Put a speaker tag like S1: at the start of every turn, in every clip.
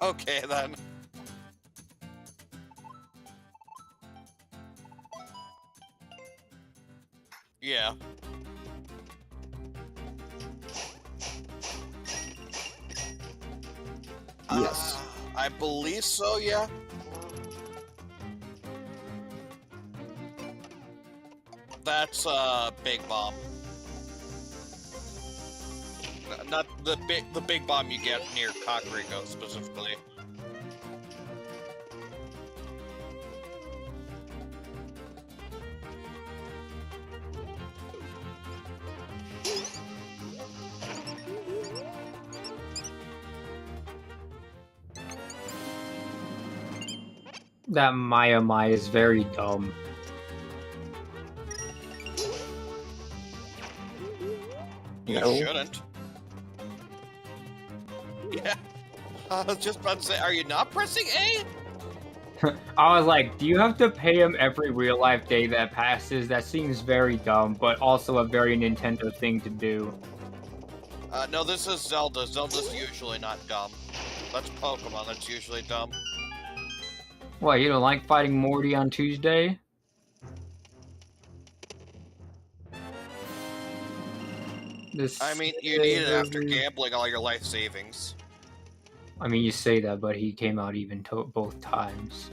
S1: Okay, then. Yeah.
S2: Yes.
S1: I believe so, yeah. That's Big Bomb. Not the big bomb you get near Kakariko specifically.
S3: That Maya is very dumb.
S1: You
S2: No.
S1: shouldn't. Yeah. I was just about to say, are you not pressing A?
S3: I was like, do you have to pay him every real life day that passes? That seems very dumb, but also a very Nintendo thing to do.
S1: No, this is Zelda. Zelda's usually not dumb. That's Pokemon that's usually dumb.
S3: What, you don't like fighting Morty on Tuesday?
S1: I mean, you need it after gambling all your life savings.
S3: I mean, you say that, but he came out even both times.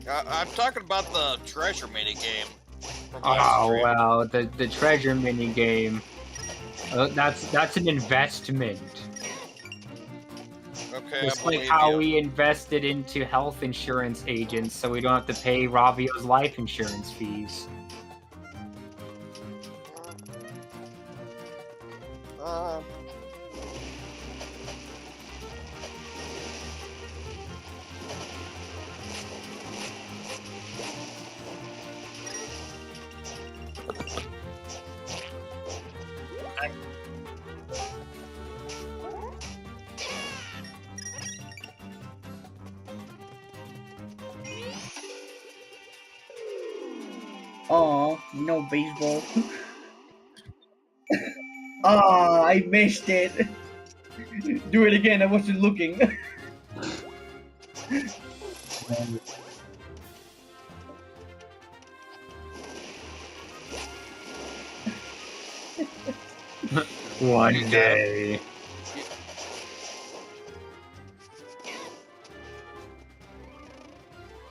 S1: I'm talking about the treasure mini game.
S3: Oh well, the treasure mini game. That's an investment.
S1: Okay,
S3: Just
S1: I
S3: like
S1: believe
S3: how
S1: you.
S3: we invested into health insurance agents, so we don't have to pay Ravio's life insurance fees.
S4: Aw, no baseball. Ah, I missed it. Do it again, I wasn't looking.
S3: One day.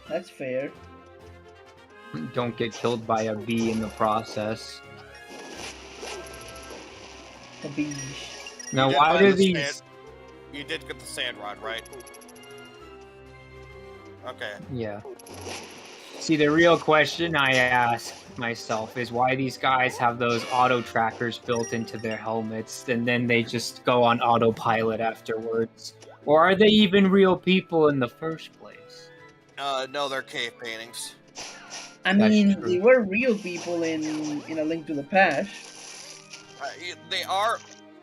S4: That's fair.
S3: Don't get killed by a bee in the process.
S4: A beach.
S3: Now, why do these...
S1: You did get the sand rod, right? Okay.
S3: Yeah. See, the real question I ask myself is why these guys have those auto trackers built into their helmets and then they just go on autopilot afterwards. Or are they even real people in the first place?
S1: No, they're cave paintings.
S4: I mean, they were real people in A Link to the Past.
S1: They are,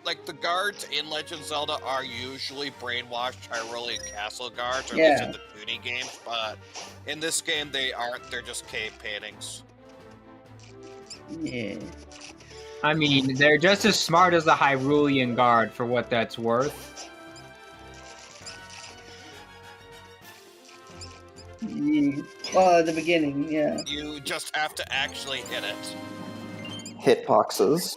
S1: like, the guards in Legend of Zelda are usually brainwashed Hyrulean Castle guards, or at least in the 2D games, but in this game they aren't, they're just cave paintings.
S4: Yeah.
S3: I mean, they're just as smart as the Hyrulean guard, for what that's worth.
S4: Yeah. Well, at the beginning, yeah.
S1: You just have to actually hit it.
S2: Hitboxes.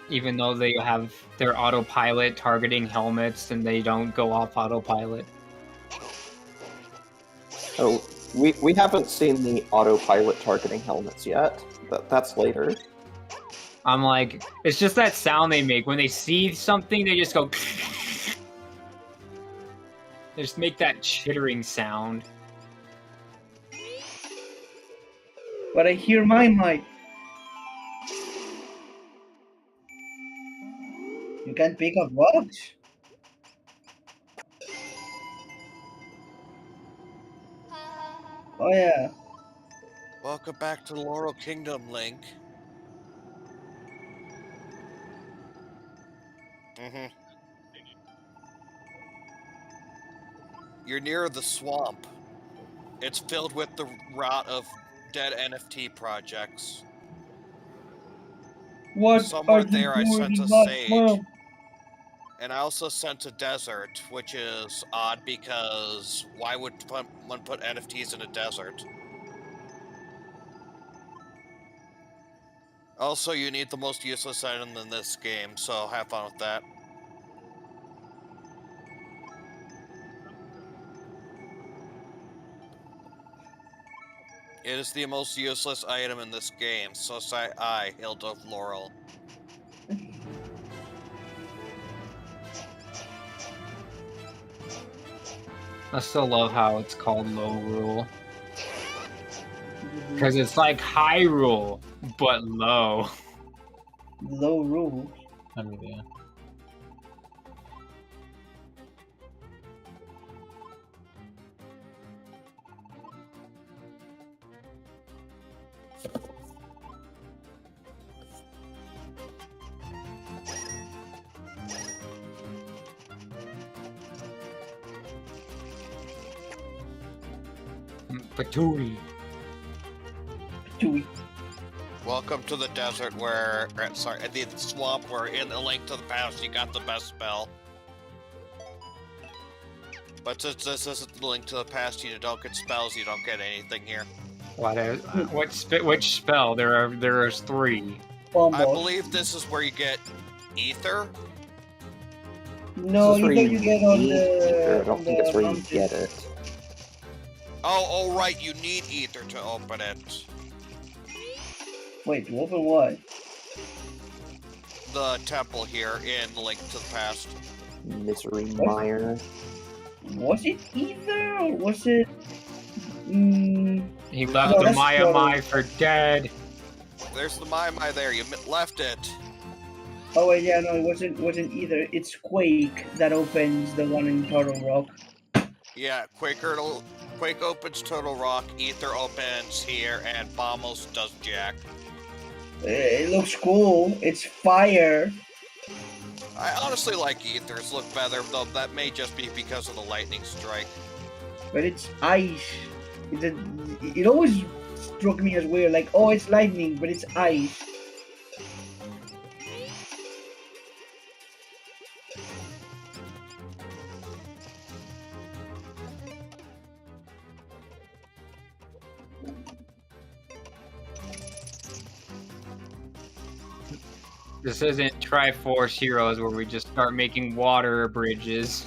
S3: Even though they have their autopilot targeting helmets and they don't go off autopilot.
S2: Oh, we haven't seen the autopilot targeting helmets yet. That's later.
S3: I'm like, it's just that sound they make. When they see something, they just go... They just make that chittering sound.
S4: But I hear my mic. You can't pick up what? Oh yeah.
S1: Welcome back to the Laurel Kingdom, Link. You're near the swamp. It's filled with the rot of dead NFT projects.
S4: What
S1: Somewhere
S4: are you
S1: there I
S4: doing
S1: sense a
S4: in my
S1: sage.
S4: swamp?
S1: And I also sense a desert, which is odd because why would one put NFTs in a desert? Also, you need the most useless item in this game, so have fun with that. It is the most useless item in this game, so say I, Hilt of Laurel.
S3: I still love how it's called low rule. Because it's like high rule, but low.
S4: Low rules.
S3: I mean, yeah. Patooey.
S4: Chewy.
S1: Welcome to the desert where, sorry, the swamp where in the Link to the Past you got the best spell. But since this isn't the Link to the Past, you don't get spells, you don't get anything here.
S3: Which spell? There are 3.
S4: Bomb
S1: I
S4: boss.
S1: believe this is where you get Ether.
S4: No,
S2: This is where
S4: you get on
S2: need ether. I
S4: the
S2: don't think it's where you
S4: mountain.
S2: get it.
S1: Oh, right, you need Ether to open it.
S4: Wait, to open what?
S1: The temple here in Link to the Past.
S2: Misery Mire.
S4: Was it either, or was it?
S3: He left
S4: No,
S3: the
S4: that's
S3: Maya
S4: not-
S3: Mai for dead.
S1: There's the Mai there, you left it.
S4: Oh wait, yeah, no, it wasn't either. It's Quake that opens the one in Turtle Rock.
S1: Yeah, Quake opens Total Rock, Ether opens here, and Bombos does Jack.
S4: It looks cool. It's fire.
S1: I honestly like Ethers look better, though that may just be because of the lightning strike.
S4: But it's ice. It always struck me as weird, like, oh, it's lightning, but it's ice.
S3: This isn't Triforce Heroes where we just start making water bridges.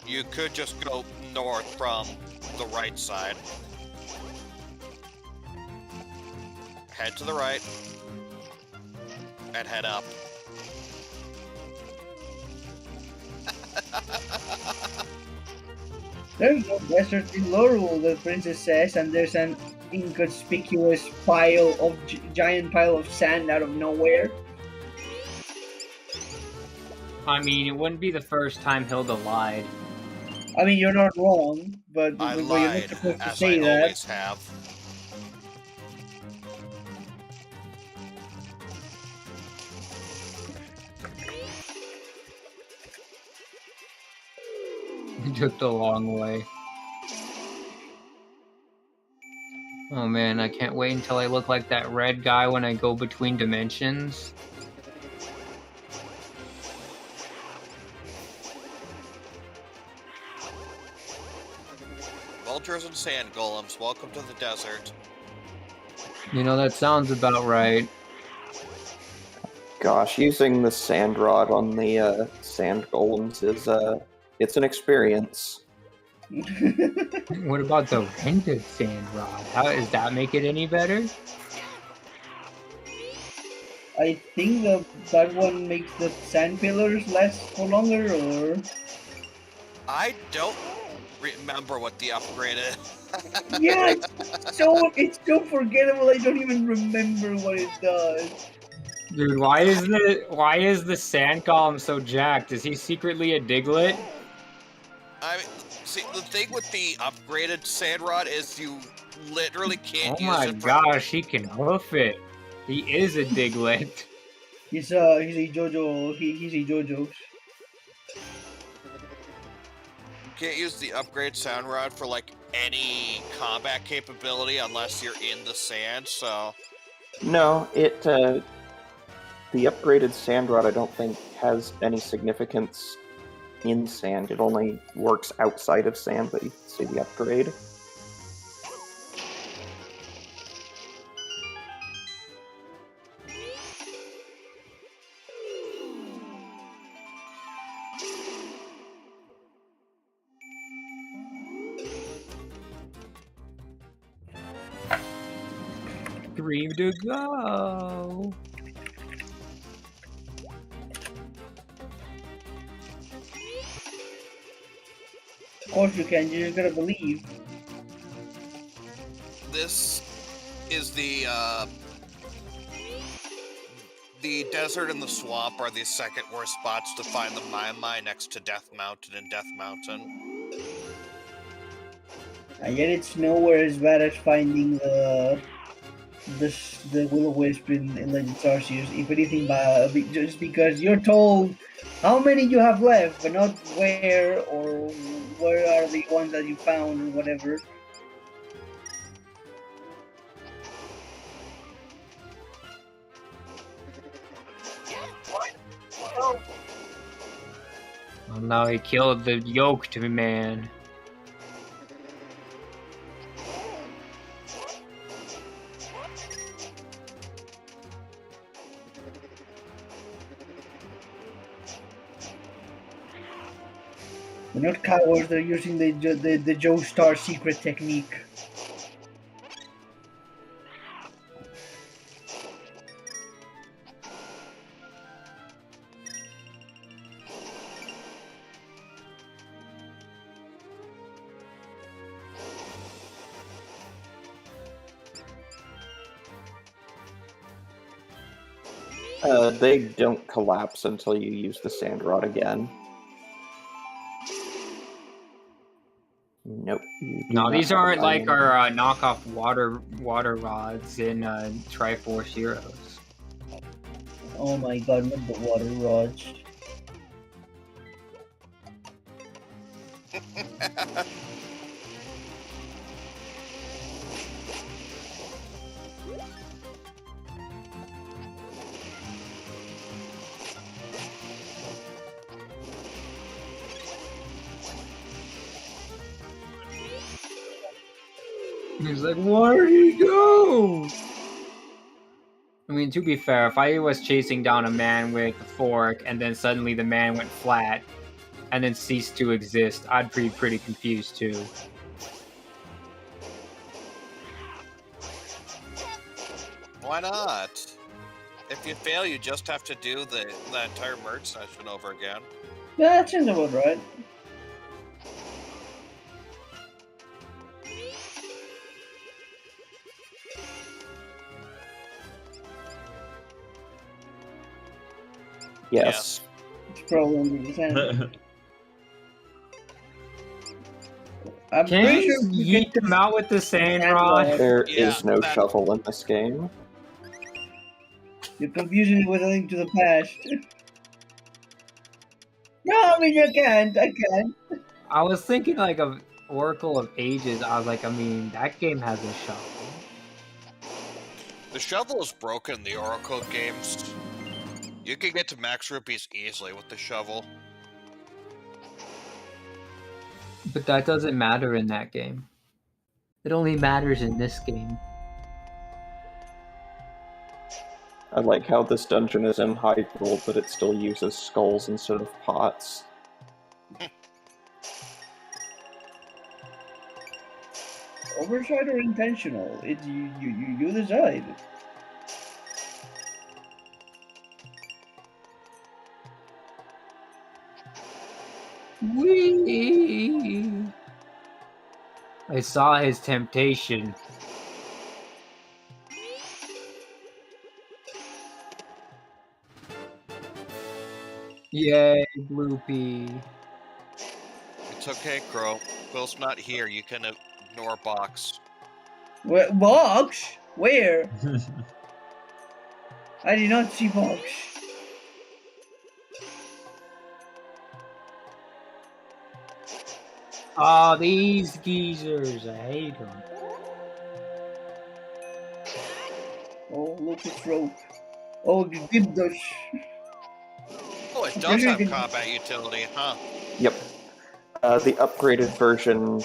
S1: You could just go north from the right side. Head to the right. And head up.
S4: There's no desert in Laurel, the princess says, and there's an inconspicuous pile of giant pile of sand out of nowhere.
S3: I mean, it wouldn't be the first time Hilda lied.
S4: I mean, you're not wrong, but
S1: I
S4: you're not
S1: lied,
S4: supposed to
S1: as
S4: say
S1: I
S4: that.
S1: always have.
S3: You took the long way. Oh man, I can't wait until I look like that red guy when I go between dimensions.
S1: Vultures and sand golems, welcome to the desert.
S3: You know, that sounds about right.
S2: Gosh, using the sand rod on the sand golems is it's an experience.
S3: What about the rented sand rod? How does that make it any better?
S4: I think that one makes the sand pillars last for longer, or
S1: I don't remember what the upgrade is.
S4: yeah, it's so forgettable. I don't even remember what it does.
S3: Dude, why is the sand golem so jacked? Is he secretly a Diglett?
S1: I mean, see, the thing with the upgraded sand rod is you literally can't
S3: Oh
S1: use
S3: my
S1: it for...
S3: gosh, he can hoof it. He is a Diglett.
S4: He's a JoJo. He's a JoJo's.
S1: Can't use the upgrade sound rod for like any combat capability unless you're in the sand. So
S2: No, the upgraded sand rod I don't think has any significance in sand. It only works outside of sand, but you can see the upgrade.
S3: Dream to go.
S4: Of course you can. You just gotta believe.
S1: this is the desert and the swamp are the second worst spots to find the Mai next to Death Mountain and Death Mountain.
S4: And yet it's nowhere as bad as finding the Will-O-Wisp in Legends Arceus. If anything, just because you're told how many you have left, but not where or where are the ones that you found or whatever.
S3: Well, now he killed the yoked man.
S4: They're not cowards. They're using the Joestar secret technique.
S2: They don't collapse until you use the sand rod again. Nope.
S3: No, these aren't like our knockoff water rods in Triforce Heroes.
S4: Oh my god, not the water rods.
S3: He's like, where did he go? I mean, to be fair, if I was chasing down a man with a fork and then suddenly the man went flat and then ceased to exist, I'd be pretty confused too.
S1: Why not? If you fail, you just have to do the entire merge session over again.
S4: Yeah, that seems about right.
S2: Yes.
S4: It's probably 100%. I'm
S3: Can
S4: pretty
S3: you
S4: sure you
S3: yeet them out with the sand
S4: Sand
S3: rod?
S4: rod.
S2: There
S1: Yeah,
S2: is no
S1: that-
S2: shovel in this game.
S4: You're confusing it with a link to the past. No, I mean you can't. I can't.
S3: I was thinking like of Oracle of Ages. I was like, I mean, that game has a shovel.
S1: The shovel is broken in the Oracle games. You can get to max rupees easily with the shovel.
S3: But that doesn't matter in that game. It only matters in this game.
S2: I like how this dungeon is in Hyrule, but it still uses skulls instead of pots.
S4: Oversight or intentional? It's you decide.
S3: Whee! I saw his temptation. Yay, Bloopy.
S1: It's okay, Crow. Quill's not here. You can ignore Box.
S4: Box? Where? I did not see Box.
S3: Oh, these geezers. I hate them.
S4: Oh, look, it's rope. Oh, the dip dodge.
S1: Oh, it
S4: I'm
S1: does
S4: sure you
S1: have
S4: can-
S1: combat utility, huh?
S2: Yep. The upgraded version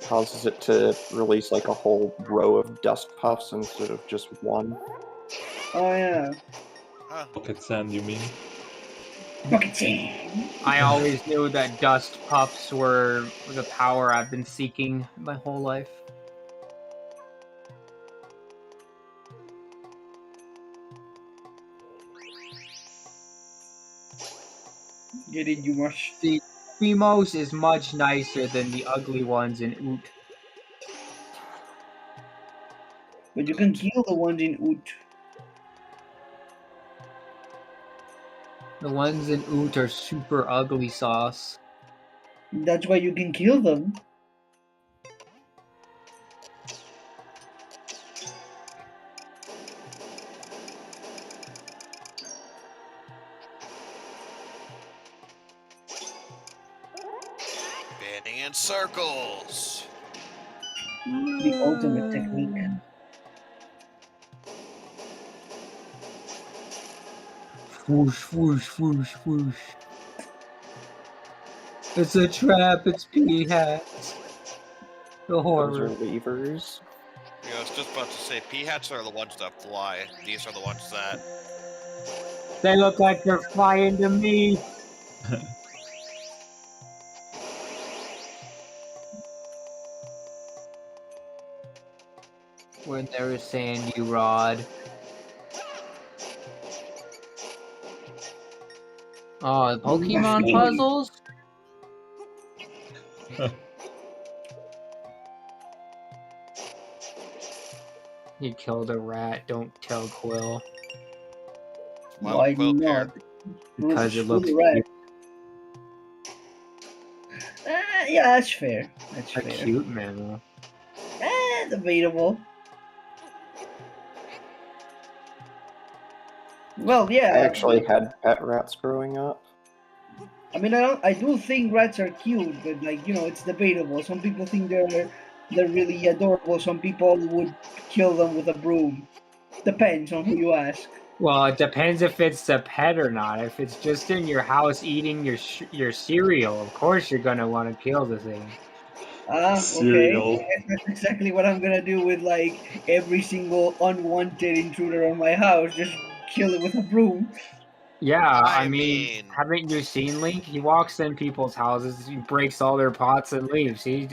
S2: causes it to release like a whole row of dust puffs instead of just one.
S4: Oh, yeah.
S1: Huh.
S5: Pocket sand, you mean?
S4: Bucket sand.
S3: I always knew that dust puffs were the power I've been seeking my whole life.
S4: Get it, you mush.
S3: The Primos is much nicer than the ugly ones in Oot.
S4: But you can kill the ones in Oot.
S3: The ones in Oot are super ugly sauce.
S4: That's why you can kill them.
S1: Spinning in circles.
S4: The ultimate technique.
S3: Whoosh, whoosh, whoosh, whoosh. It's a trap, it's pea hats. The
S2: Those are
S3: horror.
S2: levers.
S1: I was just about to say, peahats are the ones that fly. These are the ones that.
S3: They look like they're flying to me. When there is sandy rod. Oh, Pokemon puzzles? You killed a rat, don't tell Quill.
S1: Why
S4: Why
S1: would Quill care?
S4: not?
S3: Because it
S4: Screw
S3: looks
S4: the rat.
S3: cute.
S4: Yeah, that's fair. That's
S3: A
S4: fair.
S3: cute mammal.
S4: Debatable. Well, yeah.
S2: I actually had pet rats growing up.
S4: I mean, I do think rats are cute, but like it's debatable. Some people think they're really adorable. Some people would kill them with a broom. Depends on who you ask.
S3: Well, it depends if it's a pet or not. If it's just in your house eating your cereal, of course you're gonna want to kill the thing.
S4: Ah,
S5: Cereal.
S4: okay. That's exactly what I'm gonna do with like every single unwanted intruder on my house. Just kill it with a broom.
S3: Yeah,
S1: I
S3: I mean,
S1: mean-
S3: haven't you seen Link? He walks in people's houses, he breaks all their pots and leaves.
S4: You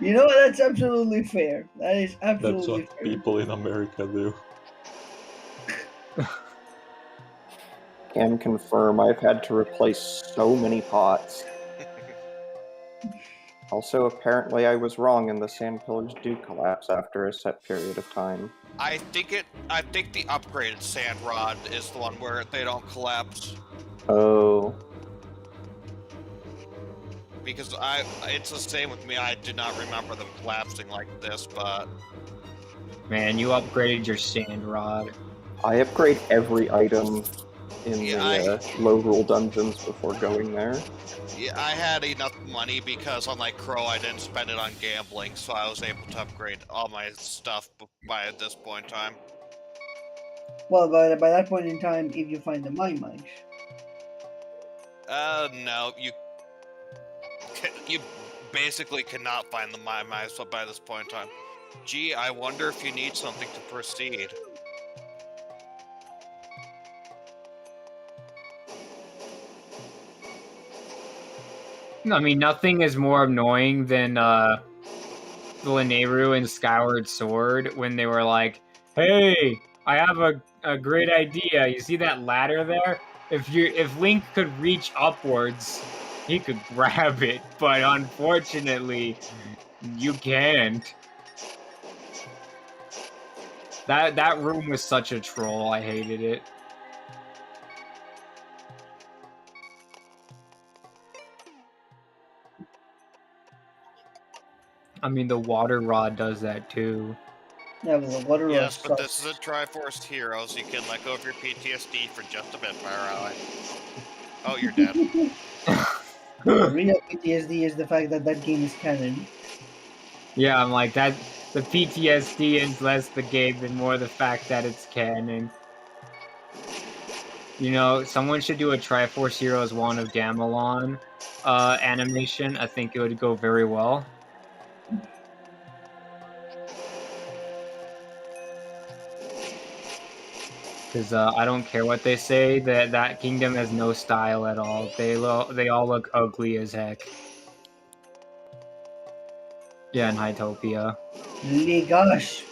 S4: know what? That's absolutely fair. That is
S5: That's
S4: absolutely
S5: what
S4: fair.
S5: people in America do.
S2: Can confirm I've had to replace so many pots. Also, apparently I was wrong and the sand pillars do collapse after a set period of time.
S1: I think the upgraded sand rod is the one where they don't collapse.
S2: Oh.
S1: Because it's the same with me. I did not remember them collapsing like this, but
S3: Man, you upgraded your sand rod.
S2: I upgrade every item in
S1: Yeah,
S2: the low rule dungeons before going there.
S1: yeah, I had enough money because unlike Crow, I didn't spend it on gambling, so I was able to upgrade all my stuff by this point in time.
S4: Well, by that point in time, if you find the mine mines.
S1: No, you basically cannot find the mice by this point in time. Gee, I wonder if you need something to proceed.
S3: I mean, nothing is more annoying than Lineru and Skyward Sword when they were like, "Hey, I have a great idea. You see that ladder there? If Link could reach upwards, he could grab it, but unfortunately, you can't." That room was such a troll. I hated it. I mean, the water rod does that too.
S4: Yeah, but the water
S1: Yes,
S4: rush
S1: but this
S4: sucks.
S1: is a Triforce Heroes. You can let go of your PTSD for just a bit, Fire Ally. Oh, you're dead.
S4: The real PTSD is the fact that that game is canon.
S3: Yeah, I'm like that. The PTSD is less the game than more the fact that it's canon. You know, someone should do a Triforce Heroes Wand of Gamelon animation. I think it would go very well. Because I don't care what they say, that kingdom has no style at all. They all look ugly as heck. Yeah, in Hytopia.
S4: Gosh.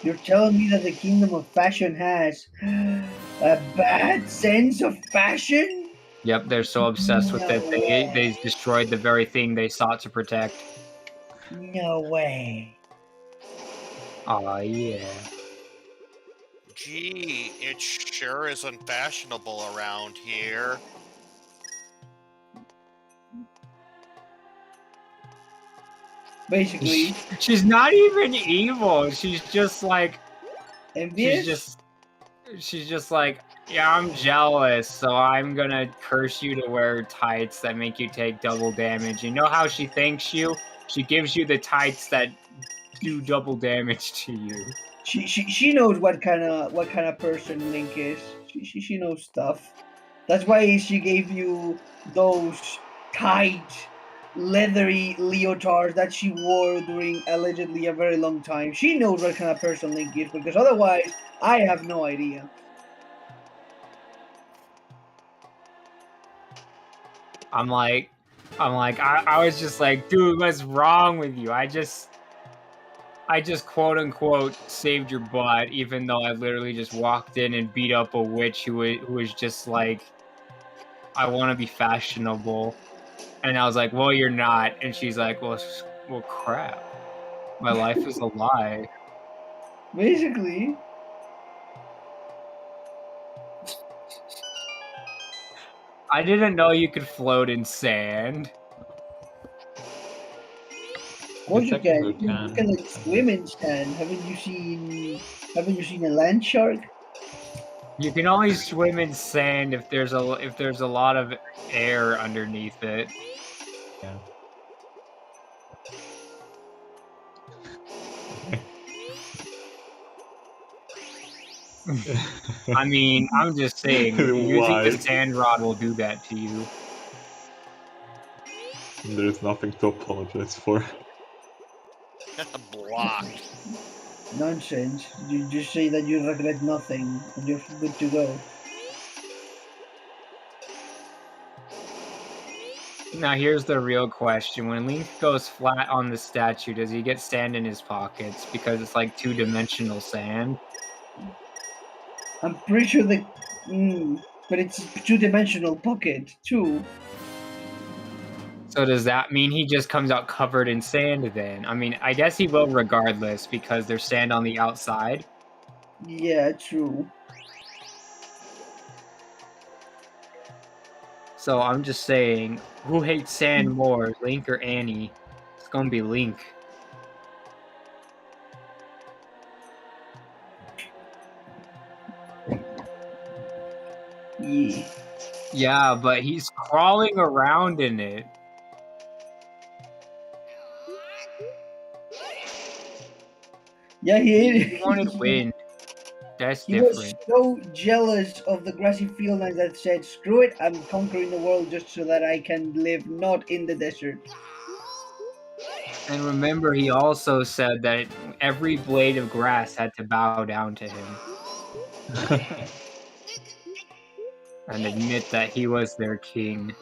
S4: You're telling me that the Kingdom of Fashion has a bad sense of fashion?
S3: Yep, they're so obsessed with
S4: No
S3: it.
S4: way.
S3: They destroyed the very thing they sought to protect.
S4: No way.
S3: Aw, yeah.
S1: Gee, it sure isn't fashionable around here.
S4: Basically,
S3: She's not even evil. She's just like
S4: envious?
S3: she's just like, yeah, I'm jealous, so I'm gonna curse you to wear tights that make you take double damage. You know how she thanks you? She gives you the tights that do double damage to you.
S4: She knows what kind of person Link is. She knows stuff. That's why she gave you those tight, leathery leotards that she wore during allegedly a very long time. She knows what kind of person Link is, because otherwise, I have no idea.
S3: I'm like, I was just like, dude, what's wrong with you? I just quote unquote saved your butt, even though I literally just walked in and beat up a witch who was just like, I want to be fashionable, and I was like, well, you're not, and she's like, well, crap, my life is a lie.
S4: Basically,
S3: I didn't know you could float in sand.
S4: of course you can.
S5: technically
S4: You can like swim in sand. Haven't you seen a land shark?
S3: You can only swim in sand if there's a lot of air underneath it.
S5: Yeah.
S3: I mean, I'm just saying, using
S5: Why?
S3: the sand rod will do that to you.
S5: There's nothing to apologize for.
S1: Blocked.
S4: Nonsense. You just say that you regret nothing and you're good to go.
S3: Now here's the real question. When Link goes flat on the statue, does he get sand in his pockets? Because it's like two-dimensional sand.
S4: I'm pretty sure that. But it's two-dimensional pocket too.
S3: So does that mean he just comes out covered in sand then? I mean, I guess he will regardless because there's sand on the outside.
S4: Yeah, true.
S3: So I'm just saying, who hates sand more, Link or Annie? It's gonna be Link.
S4: Yeah.
S3: Yeah, but he's crawling around in it.
S4: Yeah,
S3: He wanted wind. That's
S4: He was
S3: different.
S4: so jealous of the grassy field that said, "Screw it! I'm conquering the world just so that I can live not in the desert."
S3: And remember, he also said that every blade of grass had to bow down to him and admit that he was their king.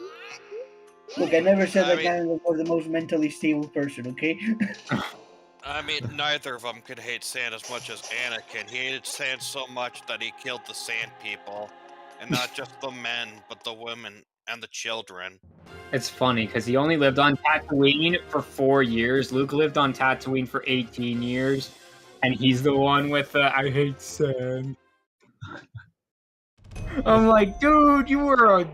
S4: Look, I never said
S1: I
S4: that
S1: mean-
S4: Ganon was the most mentally stable person. Okay.
S1: I mean, neither of them could hate sand as much as Anakin. He hated sand so much that he killed the sand people. And not just the men, but the women and the children.
S3: It's funny because he only lived on Tatooine for 4 years. Luke lived on Tatooine for 18 years, and he's the one with the "I hate sand." I'm like, dude, you were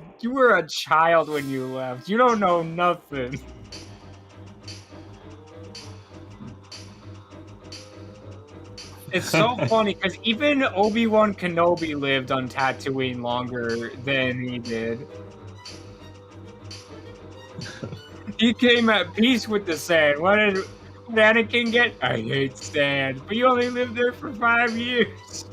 S3: a child when you left. You don't know nothing. It's so funny because even Obi-Wan Kenobi lived on Tatooine longer than he did. He came at peace with the sand. What did Anakin get? I hate sand. But you only lived there for 5 years.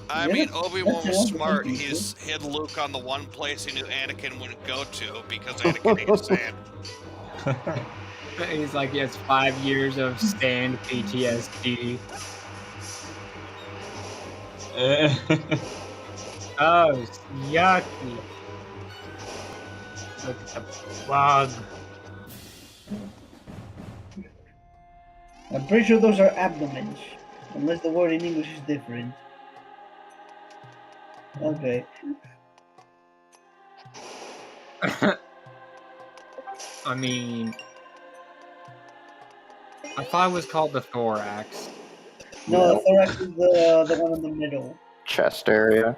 S1: I
S4: Yeah,
S1: mean,
S4: that's
S1: Obi-Wan was
S4: enough
S1: smart.
S4: for
S1: He's hid Luke on the one place he knew Anakin wouldn't go to because Anakin hated sand.
S3: He's like, he has 5 years of sand PTSD. Oh, it's yucky. Look at the bug.
S4: I'm pretty sure those are abdomens, unless the word in English is different. Okay.
S3: I mean, I thought it was called the thorax.
S4: No, the thorax is the one in the middle.
S2: Chest area.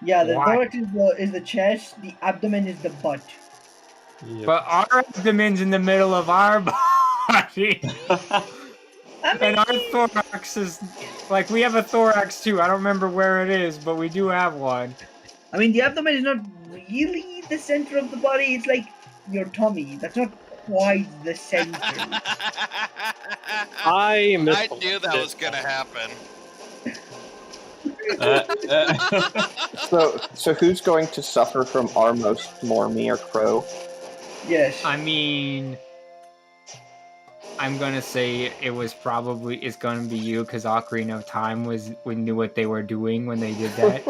S4: Yeah, the
S3: Why?
S4: thorax is the chest. The abdomen is the butt.
S5: Yep.
S3: But our abdomen's in the middle of our body.
S4: I mean,
S3: And our thorax is like, we have a thorax too. I don't remember where it is, but we do have one.
S4: the abdomen is not really the center of the body. It's like your tummy. That's not quite the center.
S6: I
S1: I knew that was gonna happen.
S2: So who's going to suffer from Armos more, me or Crow?
S4: Yes.
S3: I mean, I'm gonna say it's gonna be you because Ocarina of Time we knew what they were doing when they did that.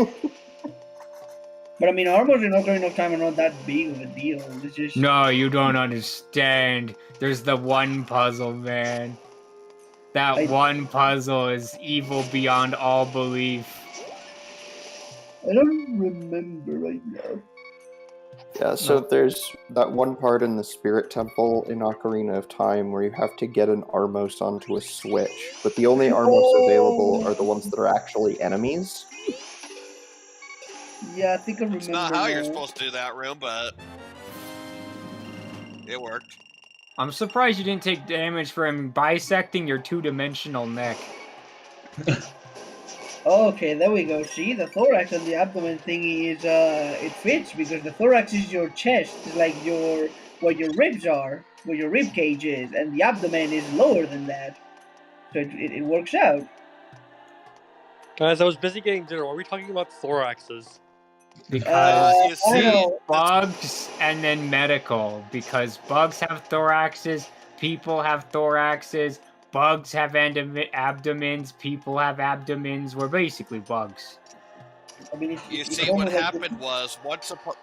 S4: But Armors in Ocarina of Time are not that big of a deal. It's just
S3: No, you don't understand. There's the one puzzle, man. That one puzzle is evil beyond all belief.
S4: I don't remember right now.
S2: Yeah, so there's that one part in the Spirit Temple in Ocarina of Time where you have to get an Armos onto a switch, but the only Armos available are the ones that are actually enemies.
S4: Yeah, I think I remember.
S1: It's not how you're
S4: now.
S1: supposed to do that, room, but it worked.
S3: I'm surprised you didn't take damage from bisecting your two-dimensional neck.
S4: Okay, there we go. See, the thorax and the abdomen thingy is it fits because the thorax is your chest, it's like where your ribs are, where your rib cage is, and the abdomen is lower than that, so it works out.
S6: Guys, I was busy getting dinner. Why are we talking about thoraxes?
S3: Because
S1: You see,
S3: bugs and then medical. Because bugs have thoraxes, people have thoraxes, bugs have abdomens, people have abdomens. We're basically bugs.
S1: you see what happened was once upon.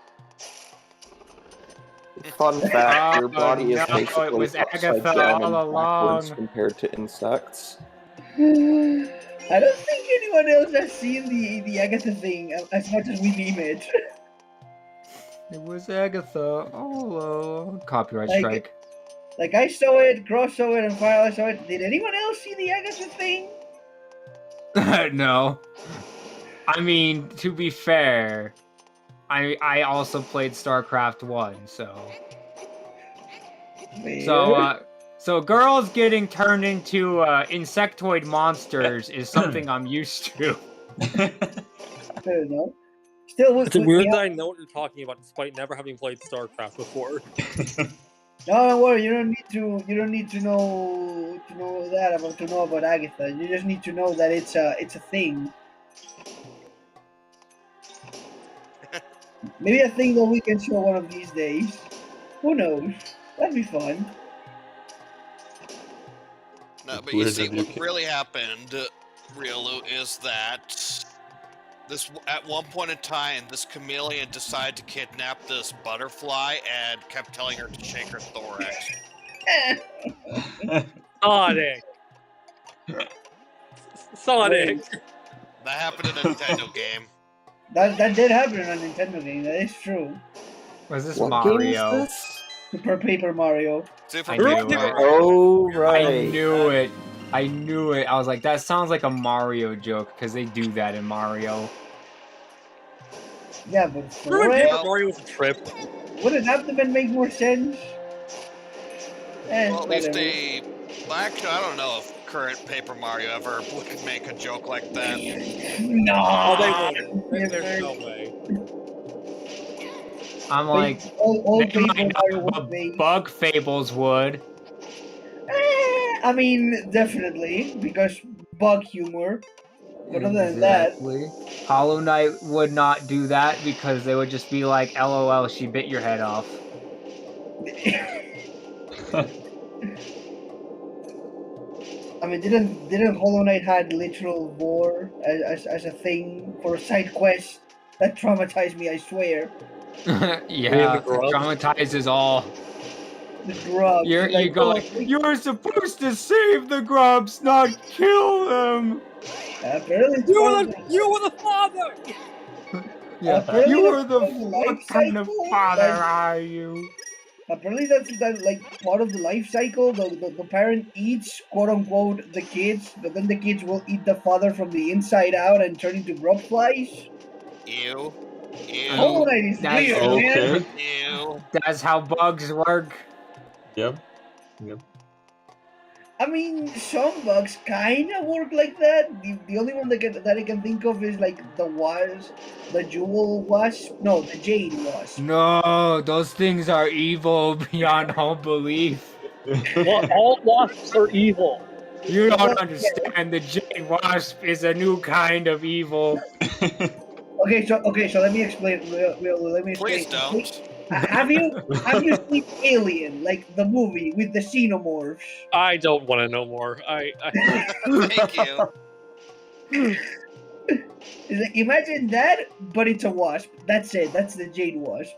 S2: Fun fact, your
S3: Oh,
S2: body is
S3: no,
S2: basically
S3: it was
S2: upside
S3: Agatha
S2: down and
S3: all
S2: backwards
S3: along.
S2: compared to insects.
S4: I don't think anyone else has seen the Agatha thing as much as we meme it.
S3: It was Agatha all along. Copyright
S4: Like-
S3: strike.
S4: Like I saw it, Cross saw it, and Firelight saw it. Did anyone else see the Agatha thing?
S3: No. I mean, to be fair, I also played StarCraft 1, so... So girls getting turned into insectoid monsters is something I'm used to.
S4: I don't know. Still,
S6: It's weird that I know what you're talking about despite never having played StarCraft before.
S4: No, don't worry. You don't need to. You don't need to know about Agatha. You just need to know that it's a thing. Maybe a thing that we can show one of these days. Who knows? That'd be fun.
S1: No, but you see, what really happened, Riolu, is that at one point in time, this chameleon decided to kidnap this butterfly and kept telling her to shake her thorax.
S6: Sonic! Sonic!
S1: That happened in a Nintendo game.
S4: That did happen in a Nintendo game. That is true.
S3: Was this
S2: What
S3: Mario?
S2: game is this?
S4: Super Paper Mario.
S1: Super
S3: I knew
S1: Mario.
S3: it.
S2: Oh,
S3: I
S2: right.
S3: knew it. I knew it. I was like, that sounds like a Mario joke, because they do that in Mario.
S4: Yeah, but
S6: Remember
S4: thorax?
S6: Paper Mario was a trip?
S4: Wouldn't abdomen make more sense?
S1: Well, at least
S4: Whatever.
S1: actually, I don't know if current Paper Mario ever would make a joke like that.
S4: No.
S6: Oh, they wouldn't. There's no way.
S3: I'm like,
S4: all
S3: they
S4: Paper
S3: might
S4: Mario
S3: not,
S4: was
S3: but
S4: based.
S3: Bug Fables would.
S4: I mean, definitely because bug humor. But other than that,
S3: Exactly. Hollow Knight would not do that because they would just be like, "LOL, she bit your head off."
S4: I mean, didn't Hollow Knight had literal war as a thing for a side quest that traumatized me? I swear.
S3: Yeah,
S6: grub?
S3: traumatizes all.
S4: The grubs,
S3: You go like, "You're supposed to save the grubs, not kill them."
S4: apparently it's
S6: You
S4: part
S6: were
S4: of
S6: the
S4: the
S6: you were the father.
S3: Yeah,
S4: apparently
S3: you
S4: that's
S3: were the
S4: part of the life
S3: what kind of
S4: cycle.
S3: father are you?
S4: Apparently that's like part of the life cycle. The parent eats quote unquote the kids, but then the kids will eat the father from the inside out and turn into grub flies.
S1: Ew.
S3: I
S4: Hollow
S1: Ew.
S3: mean,
S4: Knight is
S3: that's
S4: weird, man.
S5: Okay.
S1: Ew.
S3: that's how bugs work.
S5: Yep. Yep.
S4: I mean, some bugs kind of work like that. The only one that I can think of is like the jewel wasp. No, the jade wasp.
S3: No, those things are evil beyond all belief.
S6: Well, all wasps are evil.
S3: You
S4: Yeah,
S3: don't
S4: well, yeah.
S3: understand. The Jade Wasp is a new kind of evil.
S4: Okay, so let me explain. Let me
S1: Please
S4: explain.
S1: don't.
S4: Have you seen Alien, like the movie with the xenomorphs?
S6: I don't want to know more.
S1: Thank you.
S4: It's like, imagine that, but it's a wasp. That's it. That's the jade wasp.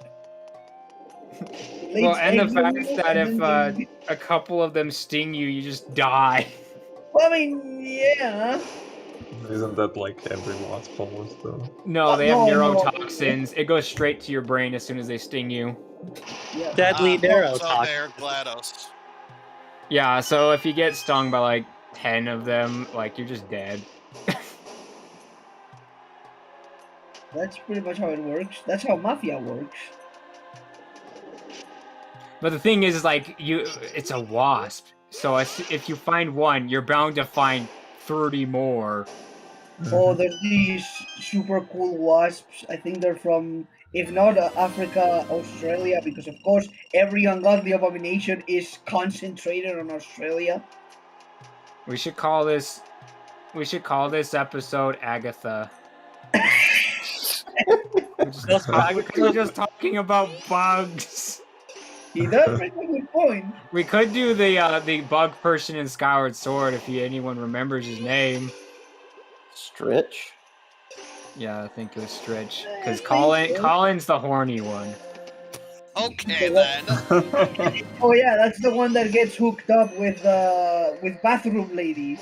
S4: It
S3: Well,
S4: lays
S3: and the
S4: eggs
S3: fact
S4: everywhere,
S3: that
S4: and
S3: if
S4: then
S3: a couple of them sting you, you just die.
S4: well, I mean, yeah.
S5: Isn't that like every wasp almost though?
S3: No, they have
S4: No.
S3: neurotoxins. It goes straight to your brain as soon as they sting you.
S4: Yeah.
S6: Deadly
S1: So
S6: neurotoxin.
S1: there, GLaDOS.
S3: Yeah, so if you get stung by like 10 of them, like you're just dead.
S4: That's pretty much how it works. That's how mafia works.
S3: But the thing is like it's a wasp. So if you find one, you're bound to find 30 more.
S4: Oh, there's these super cool wasps. I think they're from, if not Africa, Australia, because of course every ungodly abomination is concentrated on Australia.
S3: We should call this episode Agatha. We're just talking about bugs.
S4: He does make a good point.
S3: We could do the bug person in Skyward Sword if anyone remembers his name.
S2: Stretch.
S3: Yeah, I think it was Stritch. Because
S4: think so.
S3: Colin's the horny one.
S1: Okay then.
S4: Oh yeah, that's the one that gets hooked up with bathroom ladies.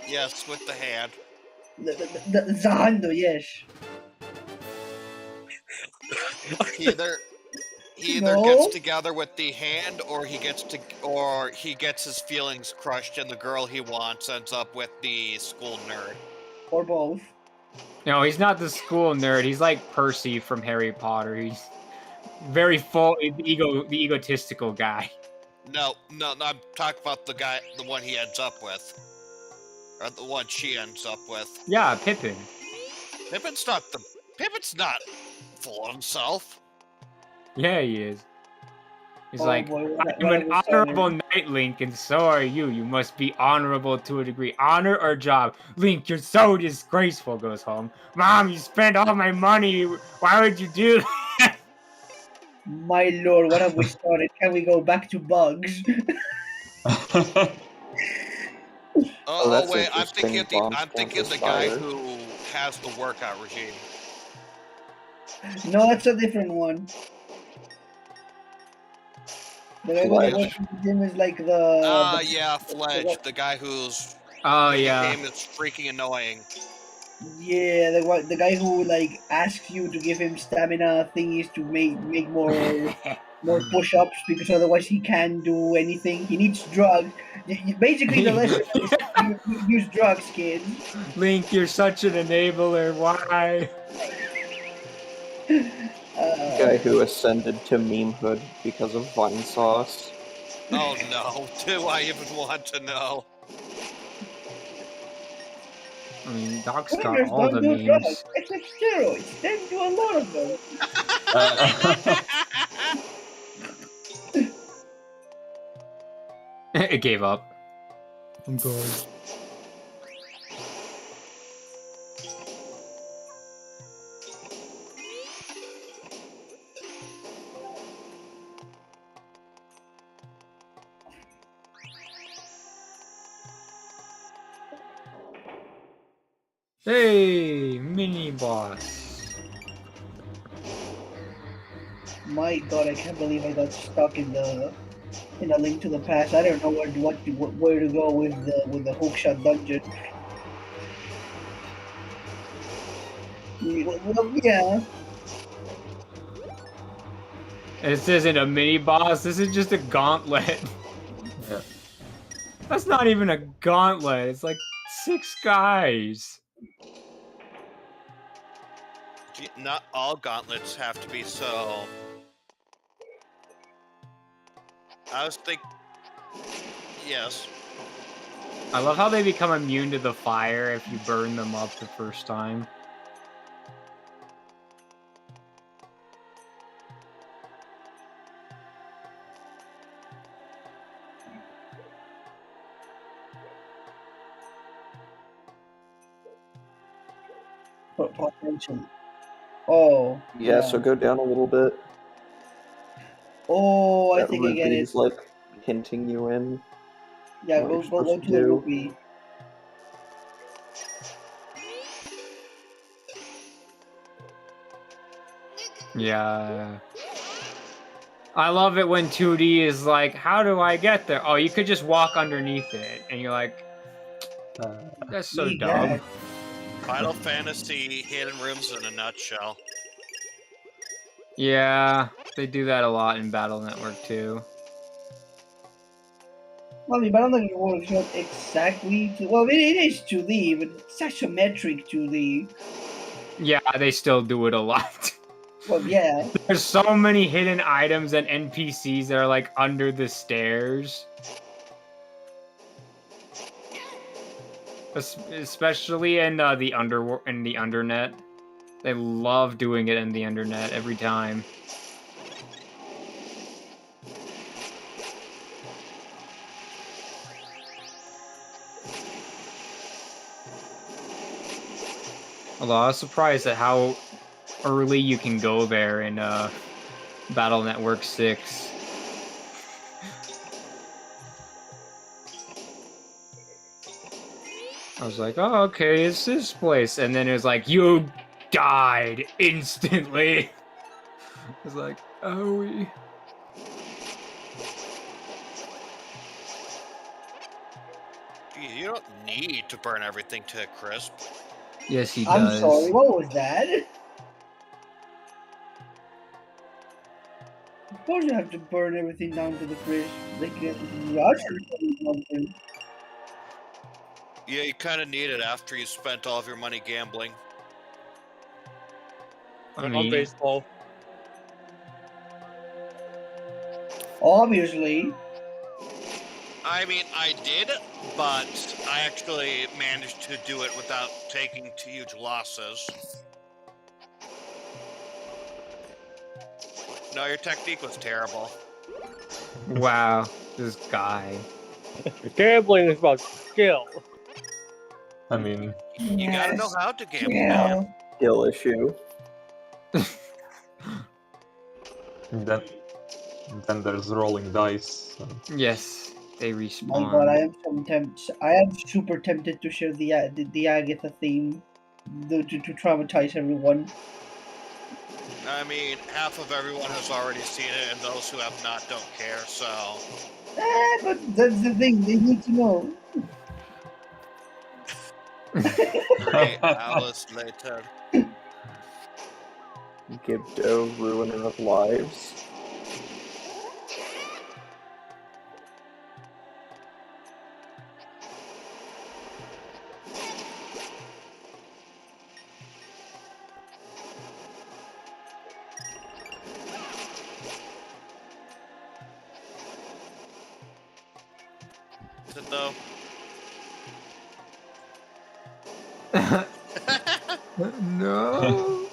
S1: Yes, with the hand.
S4: The Zahando, yes.
S1: He either gets
S4: No,
S1: together with the hand, or he gets his feelings crushed, and the girl he wants ends up with the school nerd.
S4: or both.
S3: No, he's not the school nerd. He's like Percy from Harry Potter. He's very full, the egotistical guy.
S1: No, I'm talking about the one he ends up with, or the one she ends up with.
S3: Yeah, Pippin.
S1: Pippin's not full of himself.
S3: Yeah, he is. He's
S4: Oh
S3: like,
S4: boy,
S3: I'm an honorable knight, Link, and so are you. You must be honorable to a degree. Honor or job? Link, you're so disgraceful, goes home. Mom, you spent all my money. Why would you do that?
S4: My lord, what have we started? Can we go back to bugs?
S2: Oh, that's
S1: Wait, I'm
S2: interesting.
S1: thinking
S2: Bombs
S1: I'm
S2: can't
S1: thinking the guy
S2: respire.
S1: who has the workout regime.
S4: No, that's a different one. The guy with the
S2: Fledge.
S4: working with him is like
S1: Yeah, Fledge, the guy whose
S3: Oh,
S1: video
S3: yeah.
S1: game is freaking annoying.
S4: yeah, the guy who like asks you to give him stamina thingies to make more push-ups because otherwise he can't do anything. He needs drugs. Basically, the lesson is you use drugs, kids.
S3: Link, you're such an enabler. Why?
S2: Guy who ascended to memehood because of Vine Sauce.
S1: Oh no, do I even want to know?
S3: I mean, Doc's got
S4: Winners
S3: all the
S4: don't do drugs
S3: memes.
S4: except steroids. Then do a lot of them.
S3: It gave up. I'm going. Hey, mini boss.
S4: My God, I can't believe I got stuck in a Link to the Past. I don't know where to go with the hookshot dungeon. Well, yeah.
S3: This isn't a mini boss. This is just a gauntlet.
S5: Yeah.
S3: That's not even a gauntlet. It's like 6 guys.
S1: Not all gauntlets have to be so. I was thinking. Yes.
S3: I love how they become immune to the fire if you burn them up the first time.
S4: Potentially. Oh.
S2: Yeah, so go down a little bit.
S4: Oh, I
S2: That
S4: think I get it.
S2: ruby's like hinting you in.
S4: Yeah,
S2: what
S4: go
S2: you're supposed
S4: to
S2: to
S4: the
S2: do.
S4: rupee.
S3: Yeah. I love it when 2D is like, how do I get there? Oh, you could just walk underneath it. And you're like, that's so
S4: You
S3: dumb.
S4: got-
S1: Final Fantasy hidden rooms in a nutshell.
S3: Yeah, they do that a lot in Battle Network too.
S4: Well, the Battle Network works not exactly. Well, it is 2D, but it's asymmetric 2D.
S3: Yeah, they still do it a lot.
S4: Well, yeah.
S3: There's so many hidden items and NPCs that are like under the stairs. Especially in the undernet. They love doing it in the undernet every time. Although I was surprised at how early you can go there in Battle Network 6. I was like, oh, okay, it's this place. And then it was like, you died instantly. I was like, oh,
S1: You don't need to burn everything to a crisp.
S3: yes, he
S4: I'm
S3: does.
S4: sorry, what was that? Of course you have to burn everything down to the crisp. They get the
S1: Yeah, you kind of need it after you spent all of your money gambling.
S3: I
S6: On
S3: mean,
S6: baseball.
S4: Obviously.
S1: I mean, I did, but I actually managed to do it without taking huge losses. No, your technique was terrible.
S3: wow, this guy.
S6: Gambling is about skill.
S5: I mean,
S1: You gotta know how to gamble,
S4: Yeah.
S1: man.
S2: Skill issue.
S5: then there's rolling dice. So.
S3: Yes, they
S4: My
S3: respawn.
S4: God, I am super tempted to share the Agatha theme to traumatize everyone.
S1: I mean, half of everyone has already seen it, and those who have not don't care, so...
S4: But that's the thing, they need to know.
S1: 8 hours later.
S2: Give Doe ruiner of lives.
S1: Is it though?
S3: No.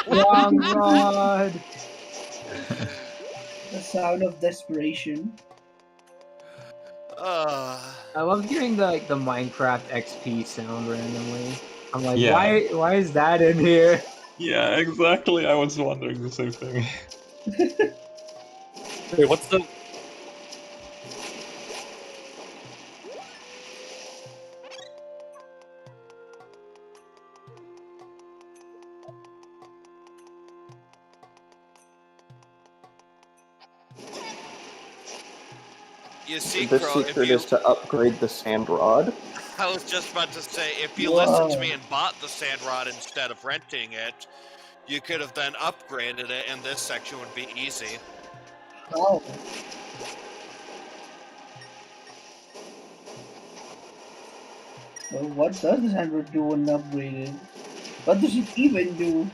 S3: Wrong rod.
S4: The sound of desperation.
S3: I love hearing the Minecraft XP sound randomly. I'm like,
S5: Yeah.
S3: why is that in here?
S5: Yeah, exactly. I was wondering the same thing.
S6: Wait, what's the?
S1: You see,
S2: The
S1: Crow,
S2: secret is to upgrade the sand rod.
S1: I was just about to say, if you listened to
S4: Whoa.
S1: me and bought the sand rod instead of renting it, you could have then upgraded it, and this section would be easy.
S4: Oh. Well, what does the Sandra do when upgraded? What does it even do?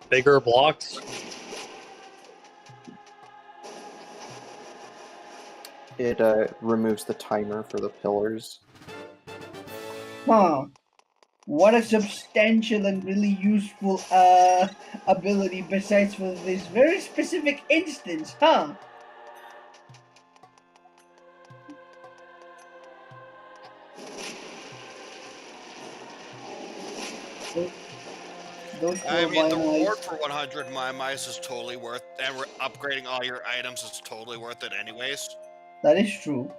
S6: Bigger blocks?
S2: It removes the timer for the pillars.
S4: Huh. What a substantial and really useful ability besides for this very specific instance, huh? Those
S1: I
S4: poor
S1: mean, the
S4: Mine
S1: reward
S4: Eyes.
S1: for 100 mice is totally worth, and upgrading all your items is totally worth it anyways.
S4: That is true.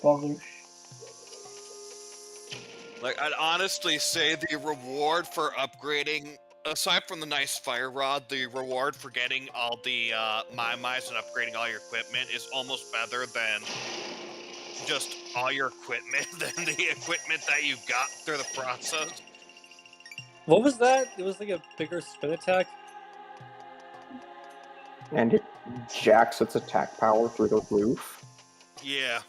S4: Boggers.
S1: Like, I'd honestly say the reward for upgrading, aside from the nice fire rod, the reward for getting all the mice and upgrading all your equipment is almost better than just all your equipment, than the equipment that you got through the process.
S6: What was that? It was like a bigger spin attack.
S2: And it jacks its attack power through the roof.
S1: Yeah.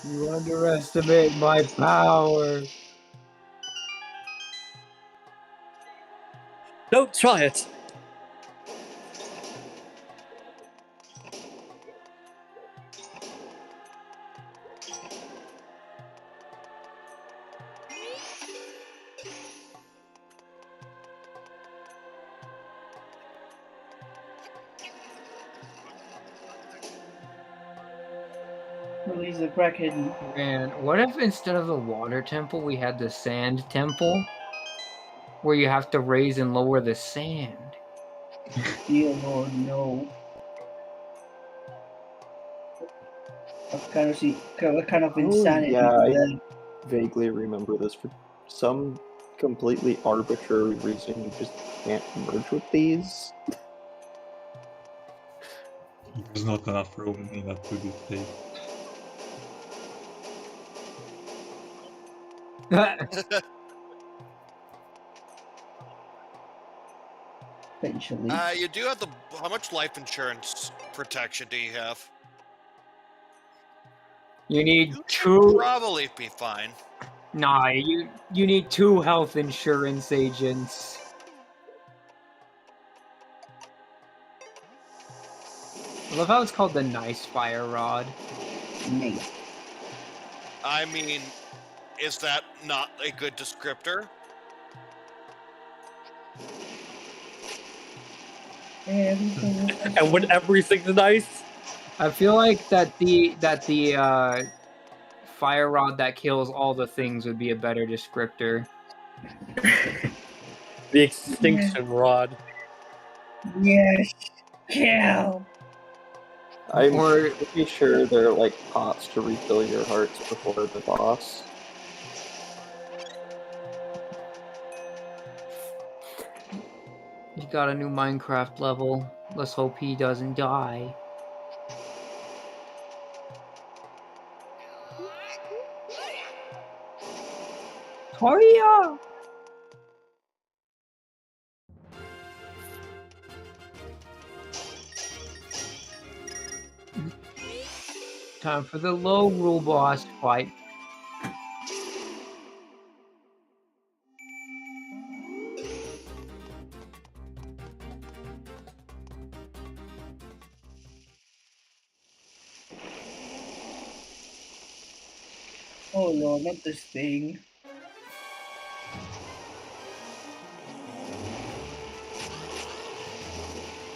S3: You underestimate my power.
S6: Don't try it.
S4: Release the Kraken.
S3: Man, what if instead of the water temple we had the sand temple? Where you have to raise and lower the sand.
S4: Dear Lord, no. What kind of
S2: Oh
S4: insanity
S2: yeah,
S4: is
S2: I
S4: that?
S2: vaguely remember this. For some completely arbitrary reason, you just can't merge with these.
S5: There's not enough room in that 2D state.
S4: Potentially.
S1: You do have the. How much life insurance protection do you have?
S3: You need
S1: You should
S3: two.
S1: probably be fine.
S3: Nah, you need 2 health insurance agents. I love how it's called the nice fire rod.
S4: Mate.
S1: I mean, is that not a good descriptor?
S4: Everything is
S6: And when everything's nice,
S3: I feel like the fire rod that kills all the things would be a better descriptor.
S6: the extinction rod.
S4: Yes. Kill.
S2: I'm
S3: Or
S2: pretty sure they're like pots to refill your hearts before the boss.
S3: he got a new Minecraft level. Let's hope he doesn't die. Hurry up! time for the low rule boss fight.
S4: Oh no, not this thing.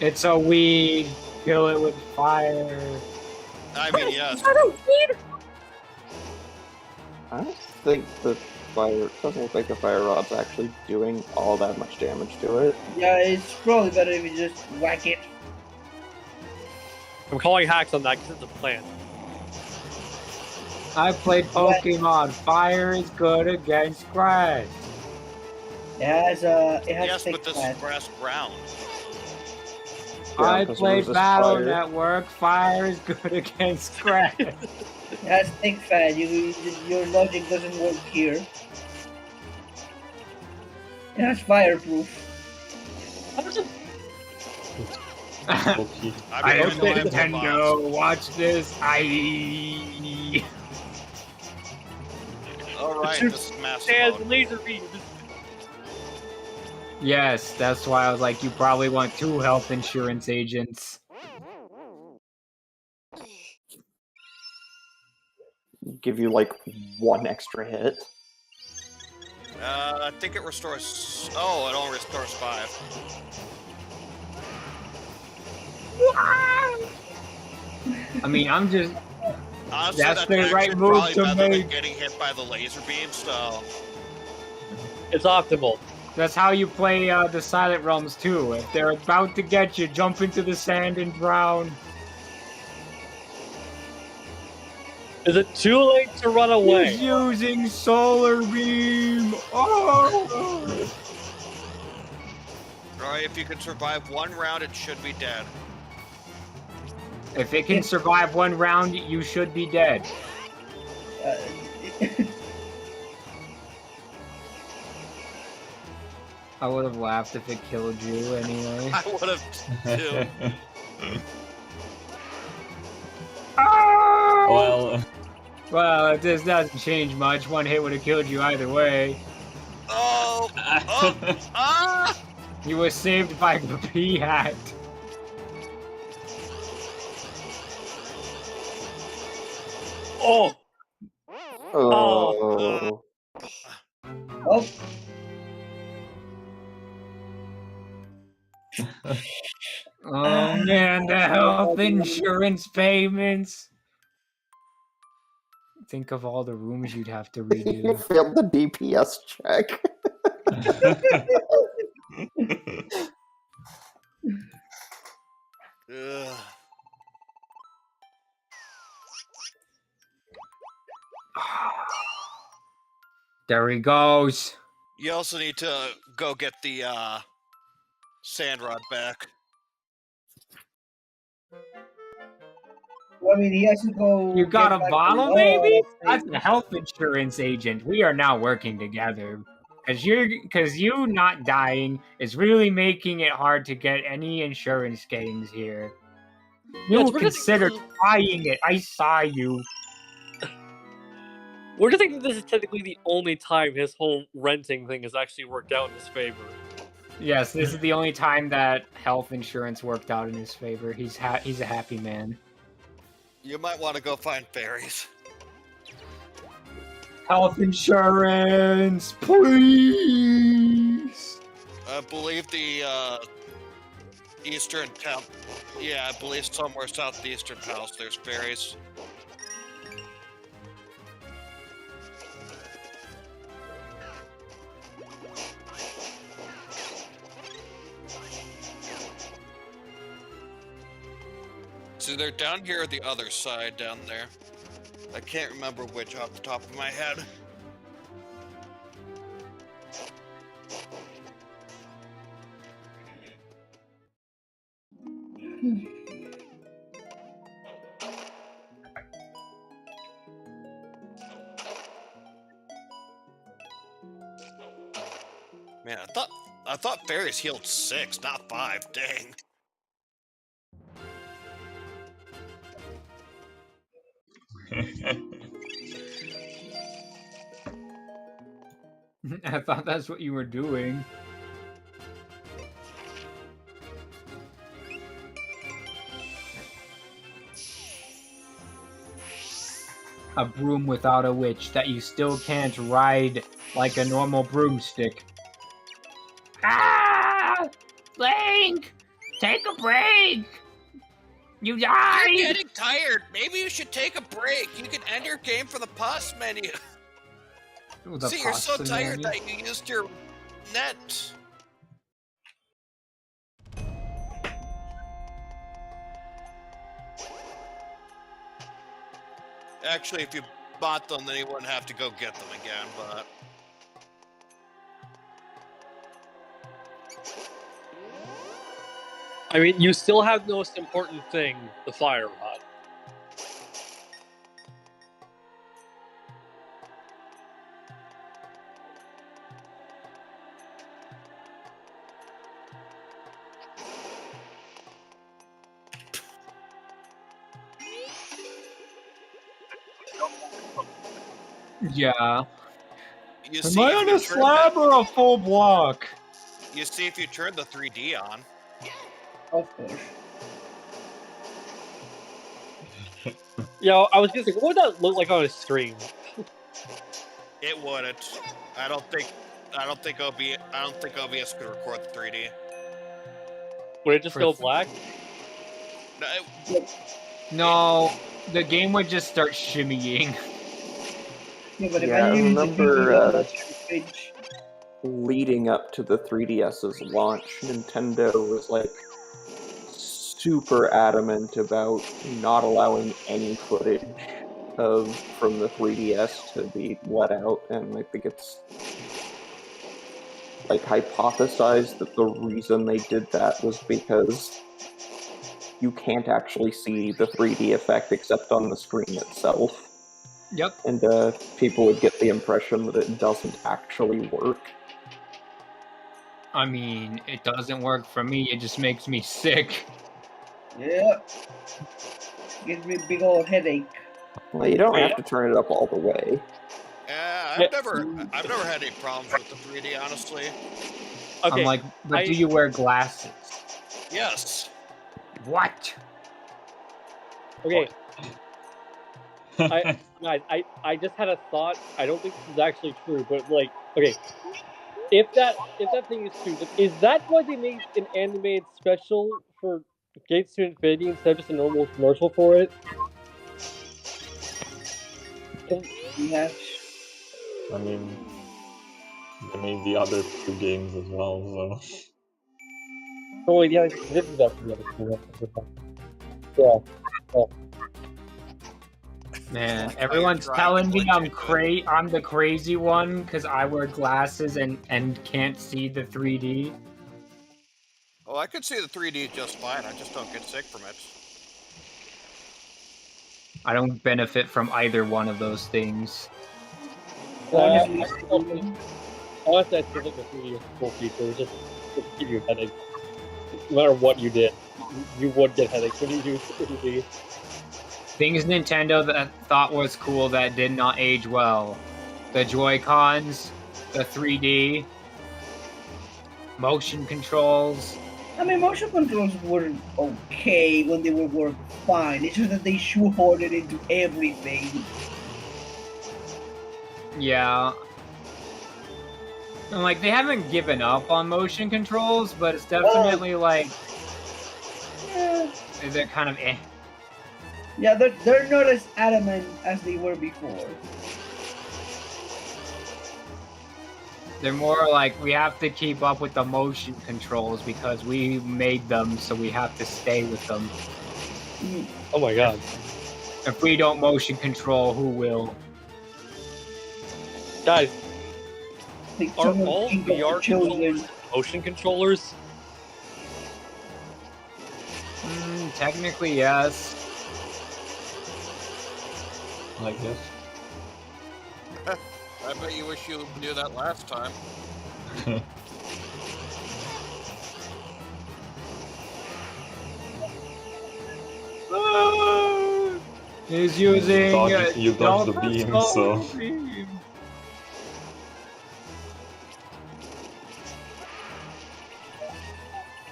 S3: It's a weed. Kill it with fire.
S1: I mean, yes.
S2: I don't think the fire it doesn't look like the fire rod's actually doing all that much damage to it.
S4: Yeah, it's probably better if you just whack it.
S6: I'm calling hacks on that because it's a plan.
S3: I played Pokemon. Fire is good against grass.
S4: It has
S1: Yes,
S4: thick
S1: but this
S4: fat.
S1: is grass ground.
S2: Yeah,
S3: I
S2: because it
S3: played
S2: resists
S3: Battle
S2: fire.
S3: Network. Fire is good against grass.
S4: It has thick fat. Your logic doesn't work here. It has fireproof.
S5: Okay.
S3: I
S1: mean,
S3: hope
S1: know I have
S3: Nintendo watch this.
S1: Alright,
S6: Shoot
S1: this is massive.
S6: And laser beam.
S3: Yes, that's why I was like, you probably want 2 health insurance agents.
S2: Give you like 1 extra hit.
S1: I think it restores. Oh, it only restores 5.
S3: I mean, I'm just.
S1: Honestly,
S3: That's the
S1: actually
S3: right move
S1: probably
S3: to
S1: better than
S3: make.
S1: getting hit by the laser beam. So
S6: It's optimal.
S3: That's how you play the Silent Realms too. If they're about to get you, jump into the sand and drown.
S6: Is it too late to run away?
S3: He's using Solar Beam. Oh!
S1: alright, if you can survive 1 round, it should be dead.
S3: If it can survive 1 round, you should be dead. I would have laughed if it killed you anyway.
S1: I would have too.
S3: Oh!
S7: Well,
S3: Well, this doesn't change much. 1 hit would have killed you either way.
S1: Oh! Oh! Ah!
S3: You were saved by the pea hat.
S6: Oh!
S2: Oh.
S4: Oh,
S3: Oh man, the health insurance payments. Think of all the rooms you'd have to
S2: You
S3: redo.
S2: failed the DPS check.
S1: Ugh.
S3: There he goes.
S1: You also need to go get the sand rod back.
S4: I mean, he has to go.
S3: You got
S4: get
S3: a
S4: back
S3: bottle,
S4: to-
S3: baby?
S4: Oh,
S3: That's a health insurance agent. We are now working together. Cause you not dying is really making it hard to get any insurance gains here.
S6: Yeah,
S3: You
S6: it's weird to think
S3: consider
S6: this is-
S3: trying it. I saw you.
S6: We're just thinking this is technically the only time his whole renting thing has actually worked out in his favor.
S3: Yes, this is the only time that health insurance worked out in his favor. He's a happy man.
S1: You might want to go find fairies.
S3: Health insurance, please.
S1: I believe the eastern town. Yeah, I believe somewhere southeastern house there's fairies. So they're down here or the other side down there. I can't remember which off the top of my head. Man, I thought fairies healed 6, not 5. Dang.
S3: I thought that's what you were doing. A broom without a witch that you still can't ride like a normal broomstick. Ah! Link! Take a break! You died!
S1: You're getting tired. Maybe you should take a break. You can end your game for the pause menu.
S3: Ooh,
S1: See, you're so
S3: pasta
S1: tired
S3: menu.
S1: that you used your net. Actually, if you bought them, then you wouldn't have to go get them again, but...
S6: I mean, you still have the most important thing, the fire rod.
S3: Yeah.
S1: You
S3: Am
S1: see,
S3: I
S1: if
S3: on
S1: you
S3: a
S1: turn
S3: slab or a full block?
S1: you see if you turn the 3D on.
S4: Of course.
S6: Yeah, I was gonna say, what would that look like on a stream?
S1: It wouldn't. I don't think OBS could record the 3D.
S6: Would it just go black?
S1: No,
S3: No, the game would just start shimmying.
S4: Yeah, but if
S2: Yeah, I
S4: I use the
S2: remember,
S4: page,
S2: leading up to the 3DS's launch, Nintendo was like super adamant about not allowing any footage from the 3DS to be let out, and I think it's like hypothesized that the reason they did that was because you can't actually see the 3D effect except on the screen itself.
S3: Yep.
S2: And people would get the impression that it doesn't actually work.
S3: I mean, it doesn't work for me, it just makes me sick.
S4: yeah, gives me a big old headache.
S2: Well, you don't have to turn it up all the way.
S1: I've never had any problems with the 3D, honestly.
S6: Okay,
S3: I'm like, but do you wear glasses?
S1: Yes.
S3: What?
S6: okay. I just had a thought. I don't think this is actually true, but like, okay, if that thing is true, is that why they made an animated special for Gates to Infinity instead of just a normal commercial for it?
S4: Yes.
S5: I mean, they made the other two games as well, so...
S6: Oh, yeah, this is that for the other two. Yeah.
S3: Man, everyone's telling me I'm the crazy one because I wear glasses and can't see the 3D.
S1: Oh, I could see the 3D just fine. I just don't get sick from it.
S3: I don't benefit from either one of those things.
S6: Honestly, I still think the 3D is a cool feature. Just give you a headache. No matter what you did, you would get headaches when you use 3D.
S3: Things Nintendo that thought was cool that did not age well. The Joy-Cons, the 3D, motion controls.
S4: I mean, motion controls were okay when they were fine. It's just that they shoehorned it into everything.
S3: Yeah. And like, they haven't given up on motion controls, but it's definitely like...
S4: Yeah.
S3: They're kind of eh.
S4: Yeah, they're not as adamant as they were before.
S3: They're more like, we have to keep up with the motion controls because we made them, so we have to stay with them.
S6: Oh my god.
S3: If we don't motion control, who will?
S6: Guys,
S4: Like,
S6: are
S4: someone
S6: all
S4: think of
S6: VR
S4: children.
S6: controllers motion controllers?
S3: Technically, yes.
S5: I guess.
S1: I bet you wish you knew that last time.
S3: He's using
S5: You dodged the beam, so...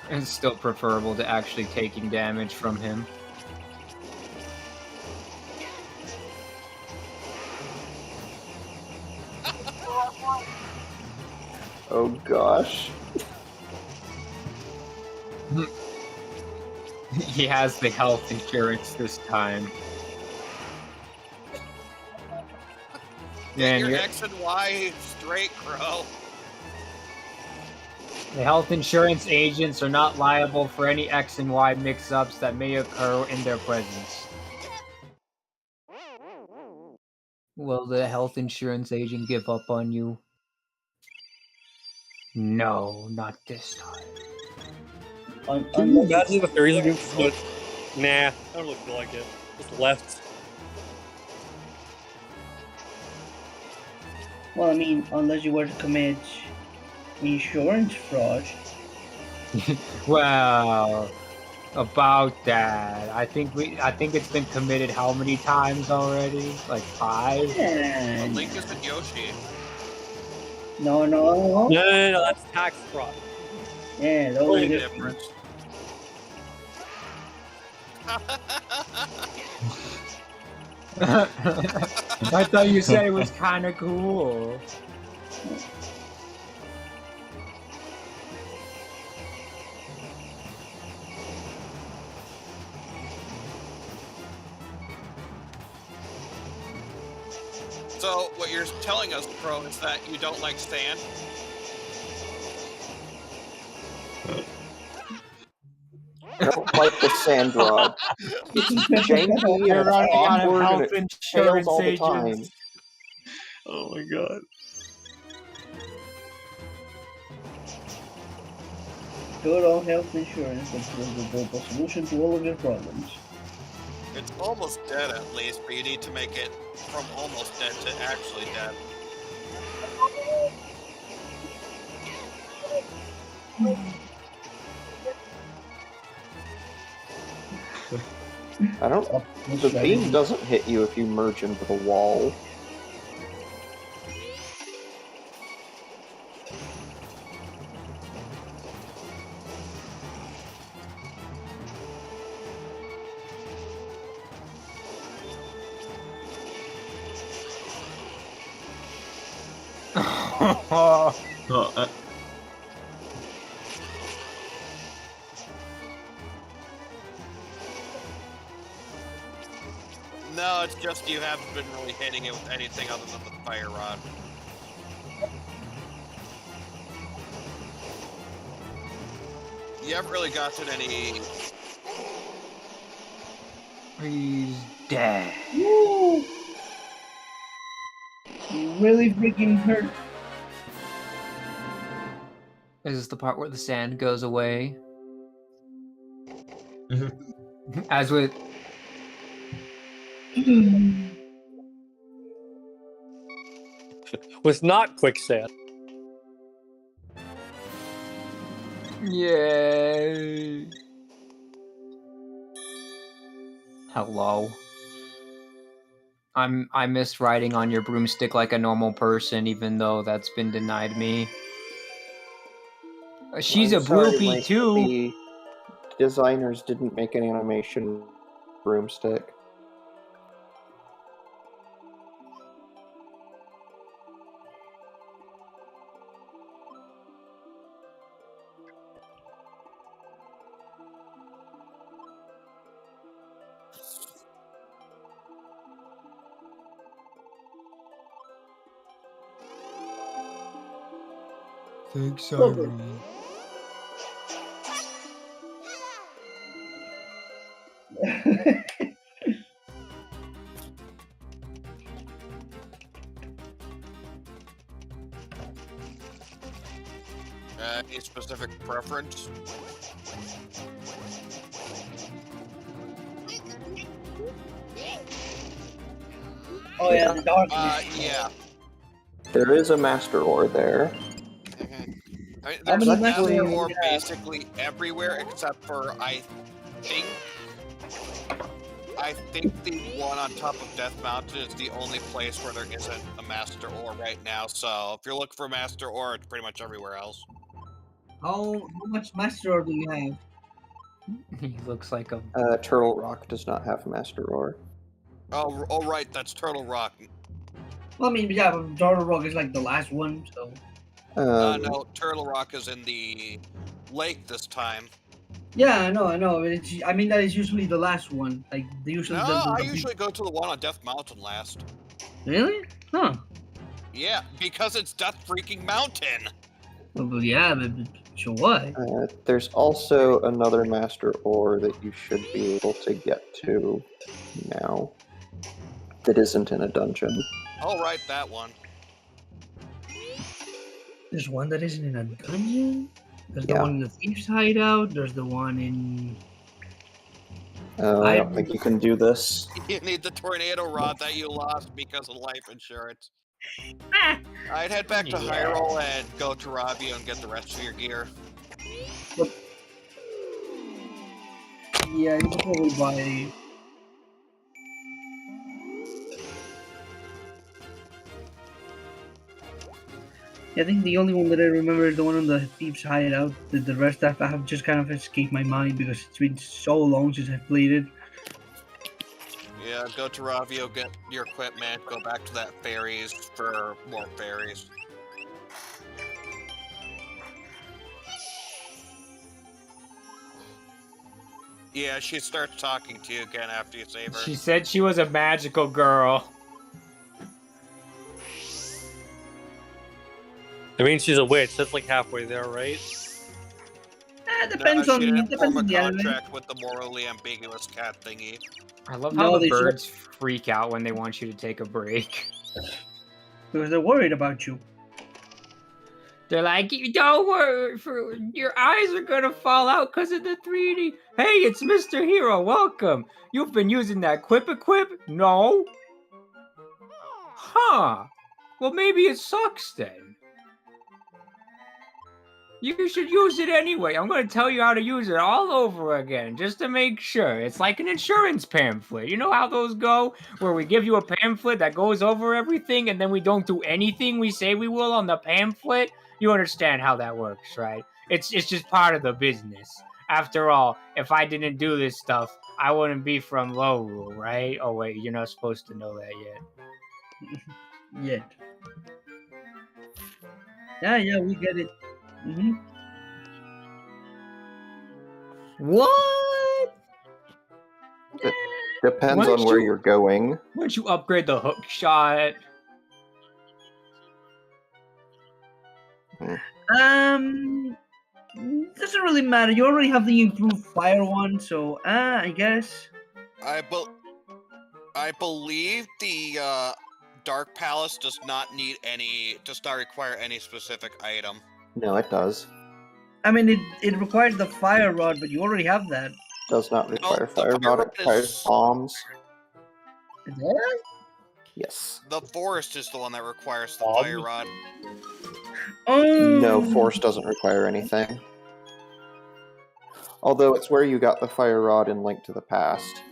S3: It's still preferable to actually taking damage from him.
S2: Oh gosh.
S3: He has the health insurance this time.
S1: Get
S3: Man,
S1: your X and Y straight, Crow.
S3: the health insurance agents are not liable for any X and Y mix-ups that may occur in their presence. Will the health insurance agent give up on you? No, not this time.
S6: Can you imagine if there is a game but nah, I don't really feel like it. Just left.
S4: Well, I mean, unless you were to commit insurance fraud.
S3: Well, about that, I think it's been committed how many times already? Like 5?
S1: But Link isn't Yoshi.
S4: No.
S6: No, that's tax fraud.
S4: Yeah, the
S1: Only
S4: only
S1: difference.
S3: I thought you said it was kind of cool.
S1: So, what you're telling us, Pro, is that you don't like sand?
S2: I don't like the sand rod. It's janky
S3: You're
S2: and it's
S3: running out of
S2: awkward and
S3: health
S2: it fails
S3: insurance
S2: all the time.
S3: agents.
S5: Oh my god.
S4: good old health insurance is the solution to all of your problems.
S1: It's almost dead at least, but you need to make it from almost dead to actually dead.
S2: I don't. The beam doesn't hit you if you merge into the wall.
S5: Oh,
S1: No, it's just you haven't been really hitting it with anything other than the fire rod. You haven't really gotten any...
S3: He's dead.
S4: Woo! You really freaking hurt.
S3: This is the part where the sand goes away. As with...
S6: Was not quicksand.
S3: Yay! Hello. I miss riding on your broomstick like a normal person, even though that's been denied me. She's
S2: I'm
S3: a
S2: sorry,
S3: broopy
S2: Mike,
S3: too.
S2: The designers didn't make an animation broomstick.
S3: Thanks,
S4: Over.
S3: Irene.
S1: Any specific preference?
S4: Oh yeah, the darkness.
S1: Yeah.
S2: There is a Master Ore there.
S1: I mean,
S4: How
S1: there's
S4: many
S1: Master
S4: Master
S1: Ore
S4: Ores do you have?
S1: basically everywhere except for, I think the one on top of Death Mountain is the only place where there isn't a Master Ore right now, so if you're looking for Master Ore, it's pretty much everywhere else.
S4: How much master ore do you have?
S3: He looks like a.
S2: Turtle Rock does not have Master Ore.
S1: Oh, right, that's Turtle Rock.
S4: Well, I mean, yeah, but Turtle Rock is like the last one, so.
S1: No, Turtle Rock is in the lake this time.
S4: Yeah, I know. I mean, that is usually the last one. Like,
S1: No, I usually go to the one on Death Mountain last.
S4: Really? Huh.
S1: Yeah, because it's Death freaking Mountain.
S4: Well, yeah, but so what?
S2: There's also another Master Ore that you should be able to get to now that isn't in a dungeon.
S1: Oh, right, that one.
S4: There's one that isn't in a dungeon. There's the
S2: Yeah.
S4: one in the Thief's Hideout. There's the one in.
S2: I don't think you can do this.
S1: You need the tornado rod that you lost because of life insurance. I'd head back to Hyrule and go to Ravio and get the rest of your gear.
S4: Yeah, you can probably buy. I think the only one that I remember is the one on the Thief's Hideout. The rest I have just kind of escaped my mind because it's been so long since I've played it.
S1: Yeah, go to Ravio, get your equipment, go back to that ferries for more ferries. Yeah, she starts talking to you again after you save her.
S3: She said she was a magical girl.
S6: I mean, she's a witch. That's like halfway there, right?
S4: Depends
S1: no,
S4: on
S1: she didn't
S4: depends
S1: form
S4: on
S1: a
S4: the anime.
S1: contract with the morally ambiguous cat thingy.
S3: I love
S4: No,
S3: how the
S4: they should-
S3: birds freak out when they want you to take a break.
S4: Because they're worried about you.
S3: They're like, don't worry, your eyes are gonna fall out because of the 3D. Hey, it's Mr. Hero, welcome. You've been using that Quip Equip? No? Huh. Well, maybe it sucks then. You should use it anyway. I'm gonna tell you how to use it all over again, just to make sure. It's like an insurance pamphlet. You know how those go? Where we give you a pamphlet that goes over everything and then we don't do anything we say we will on the pamphlet? You understand how that works, right? It's just part of the business. After all, if I didn't do this stuff, I wouldn't be from Low Rule, right? Oh wait, you're not supposed to know that yet.
S4: Yet. Yeah, we get it. Mm-hmm.
S3: What?
S2: Depends
S3: Why
S2: on
S3: don't
S2: where
S3: you-
S2: you're going.
S3: Why don't you upgrade the hook shot?
S4: Doesn't really matter. You already have the improved fire one, so I guess.
S1: I believe the Dark Palace does not require any specific item.
S2: No, it does.
S4: I mean, it requires the fire rod, but you already have that.
S2: Does not require
S1: the
S2: fire
S1: fire
S2: rod.
S1: rod
S2: It requires
S1: is-
S2: bombs.
S4: Yeah?
S2: Yes.
S1: The forest is the one that requires the
S6: Bob?
S1: fire rod.
S4: Oh
S2: No, force doesn't require anything. Although it's where you got the fire rod in Link to the Past.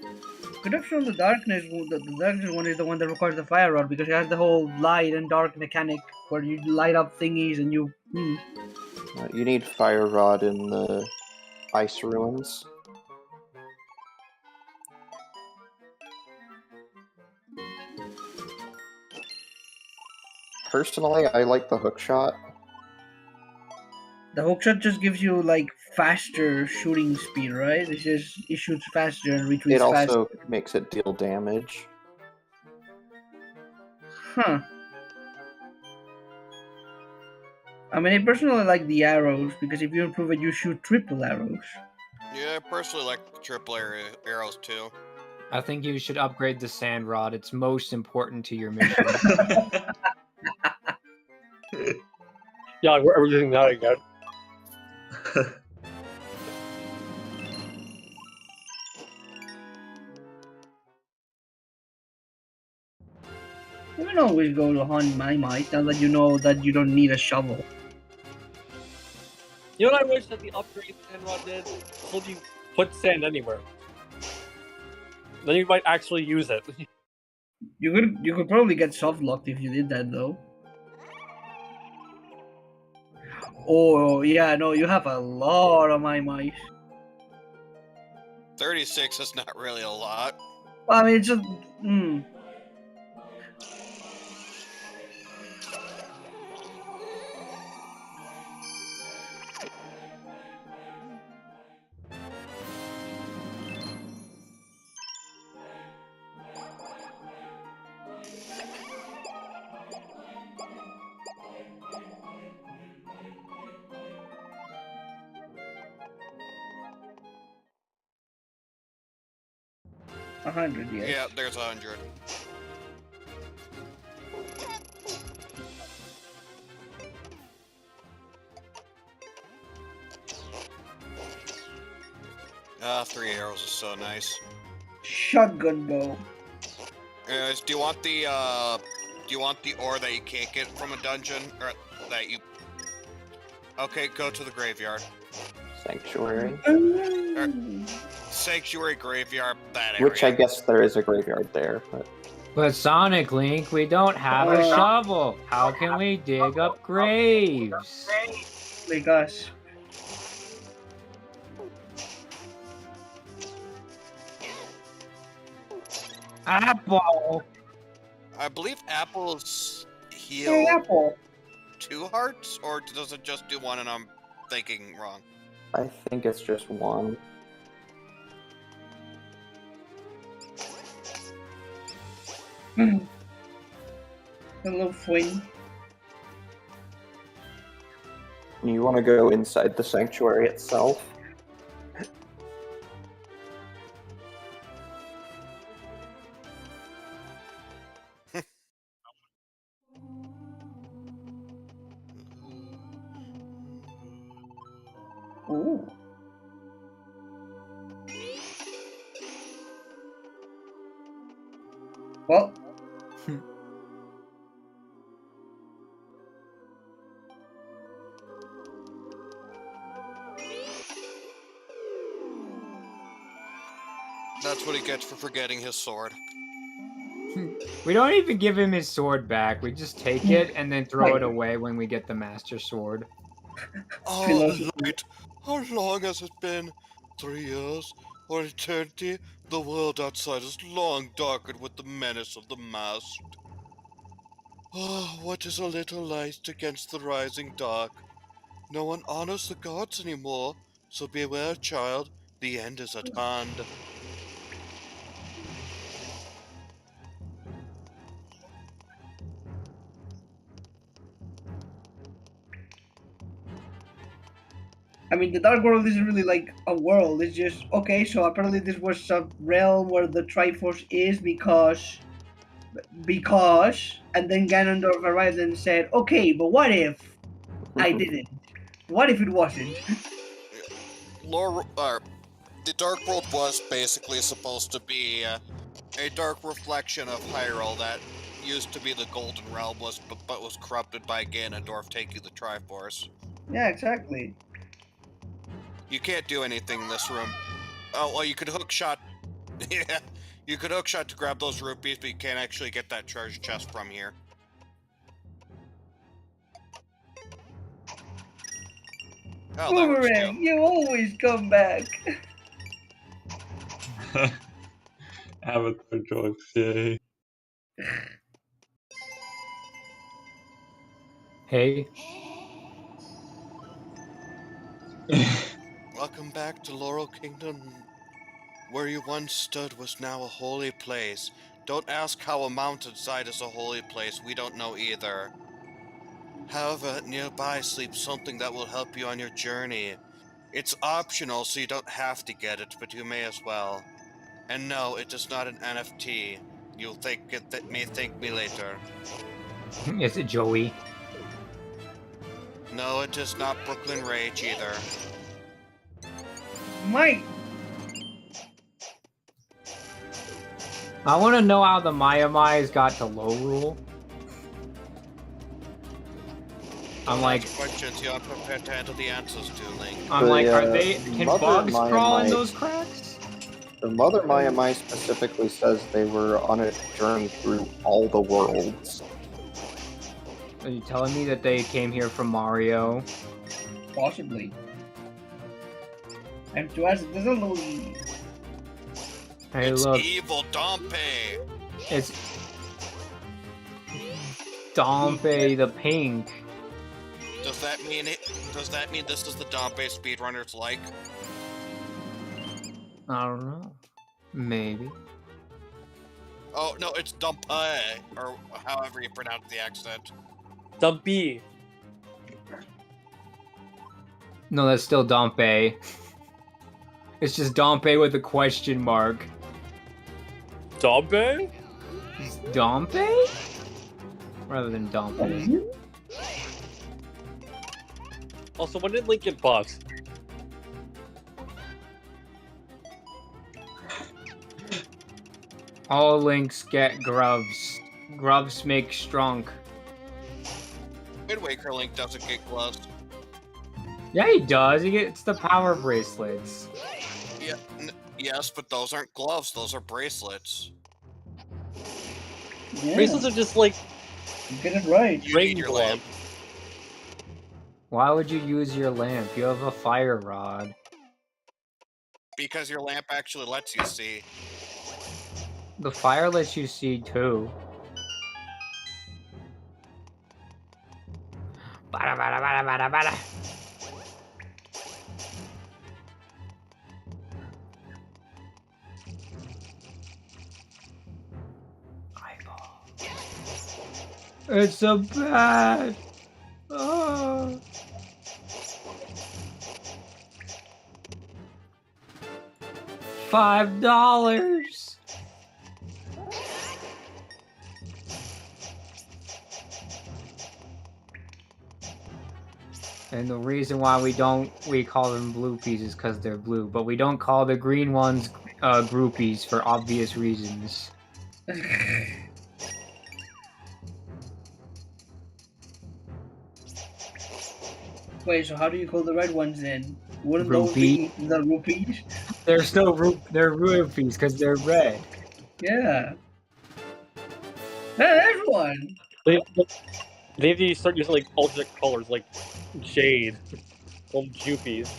S4: Could have shown the darkness. The darkness one is the one that requires the fire rod because it has the whole light and dark mechanic where you light up thingies and you.
S2: You need fire rod in the ice ruins. Personally, I like the hook shot.
S4: The hookshot just gives you like faster shooting speed, right? It shoots faster and retreats
S2: It
S4: faster.
S2: also makes it deal damage.
S4: Huh. I mean, I personally like the arrows because if you improve it, you shoot triple arrows.
S1: Yeah, I personally like the triple arrows too.
S3: I think you should upgrade the sand rod. It's most important to your mission.
S6: Yeah, we're using that again.
S4: You can always go to hunt my might now that you know that you don't need a shovel.
S6: You know what I wish that the upgrade sand rod did? Told you put sand anywhere. Then you might actually use it.
S4: You could probably get soft locked if you did that though. Oh, yeah, no, you have a lot of my.
S1: 36 is not really a lot.
S4: I mean, it's just. Mm. $100, yes.
S1: Yeah, there's 100. Ah, 3 arrows is so nice.
S4: Shotgun bow.
S1: Do you want the ore that you can't get from a dungeon, or that you? Okay, go to the graveyard.
S2: Sanctuary.
S1: Sanctuary graveyard, that area.
S2: Which I guess there is a graveyard there, but
S3: But Sonic Link, we don't have a shovel. How can we dig up graves?
S4: Like us.
S3: Apple.
S1: I believe apples
S4: Hey,
S1: heal
S4: Apple.
S1: 2 hearts, or does it just do 1 and I'm thinking wrong?
S2: I think it's just one.
S4: Hello, Fwing.
S2: You want to go inside the sanctuary itself?
S4: Ooh. Well,
S1: That's what he gets for forgetting his sword.
S3: We don't even give him his sword back. We just take it and then throw it away when we get the Master Sword.
S1: Oh,
S4: Philosophy.
S1: light! How long has it been? 3 years? Or eternity? The world outside is long darkened with the menace of the masked. Oh, what is a little light against the rising dark? No one honors the gods anymore, so beware, child, the end is at hand.
S4: I mean, the Dark World isn't really like a world. It's just, okay, so apparently this was a realm where the Triforce is because, and then Ganondorf arrived and said, okay, but what if I didn't? What if it wasn't?
S1: The Dark World was basically supposed to be a dark reflection of Hyrule that used to be the Golden Realm, but was corrupted by Ganondorf taking the Triforce.
S4: Yeah, exactly.
S1: You can't do anything in this room. Oh, well, you could hook shot. Yeah, you could hook shot to grab those rupees, but you can't actually get that treasure chest from here. Oh, that works
S4: Boomerang,
S1: too.
S4: you always come back.
S5: Avatar jokes, yay.
S3: Hey.
S1: Welcome back to Laurel Kingdom. Where you once stood was now a holy place. Don't ask how a mountainside is a holy place, we don't know either. However, nearby sleeps something that will help you on your journey. It's optional, so you don't have to get it, but you may as well. And no, it is not an NFT. You'll may thank me later.
S3: Is it Joey?
S1: No, it is not Brooklyn Rage either.
S4: Mike,
S3: I want to know how the Maya-Mayas got to low rule. I'm like,
S1: Questions you are prepared to handle the answers to, Link.
S3: I'm like, are they?
S2: The
S3: Can
S2: Mother
S3: bugs crawl in
S2: Maya-Mai-
S3: those cracks?
S2: The Mother Maya specifically says they were on a journey through all the worlds.
S3: Are you telling me that they came here from Mario?
S4: Possibly. I have to ask, there's a little...
S3: Hey,
S1: It's
S3: look,
S1: evil Dompe.
S3: it's Dompe the Pink.
S1: Does that mean this is the Dompe speedrunners like?
S3: I don't know. Maybe.
S1: Oh no, it's Dompe, or however you pronounce the accent.
S6: Dumpy.
S3: No, that's still Dompe. It's just Dompe with a question mark.
S6: Dompe?
S3: It's Dompe? Rather than Dompe.
S6: Also, when did Link get buffed?
S3: All links get grubs. Grubs make strong.
S1: Wind Waker Link doesn't get gloves.
S3: Yeah, he does. He gets the power bracelets.
S1: Yeah, yes, but those aren't gloves. Those are bracelets.
S4: Yeah,
S6: Bracelets are just like
S4: you get it right.
S1: You
S6: ring
S1: need your
S6: gloves.
S1: lamp.
S3: Why would you use your lamp? You have a fire rod.
S1: Because your lamp actually lets you see.
S3: The fire lets you see too. Bada bada bada bada bada. Eyeball. It's a bat. Oh. $5. And the reason why we call them bloopies is because they're blue, but we don't call the green ones groupies for obvious reasons.
S4: Wait, so how do you call the red ones then? Wouldn't those be the rupees?
S3: They're still they're rupees because they're red.
S4: Yeah. There's one.
S6: They need to start using like alternate colors, like jade, or jupies.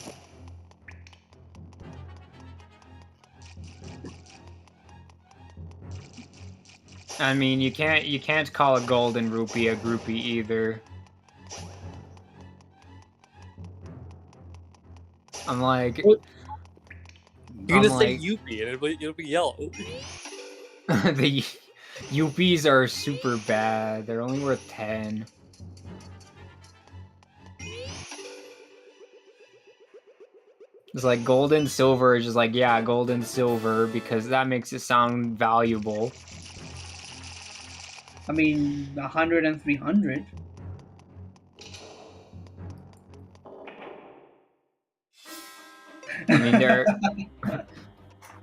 S3: I mean, you can't call a golden rupee a groupie either. I'm like,
S6: What? You
S3: I'm
S6: can just
S3: like,
S6: say Yuppie and it'll be yellow.
S3: the UPs are super bad. They're only worth 10. It's like gold and silver is just like, yeah, gold and silver because that makes it sound valuable.
S4: I mean, 100 and 300.
S3: I mean, they're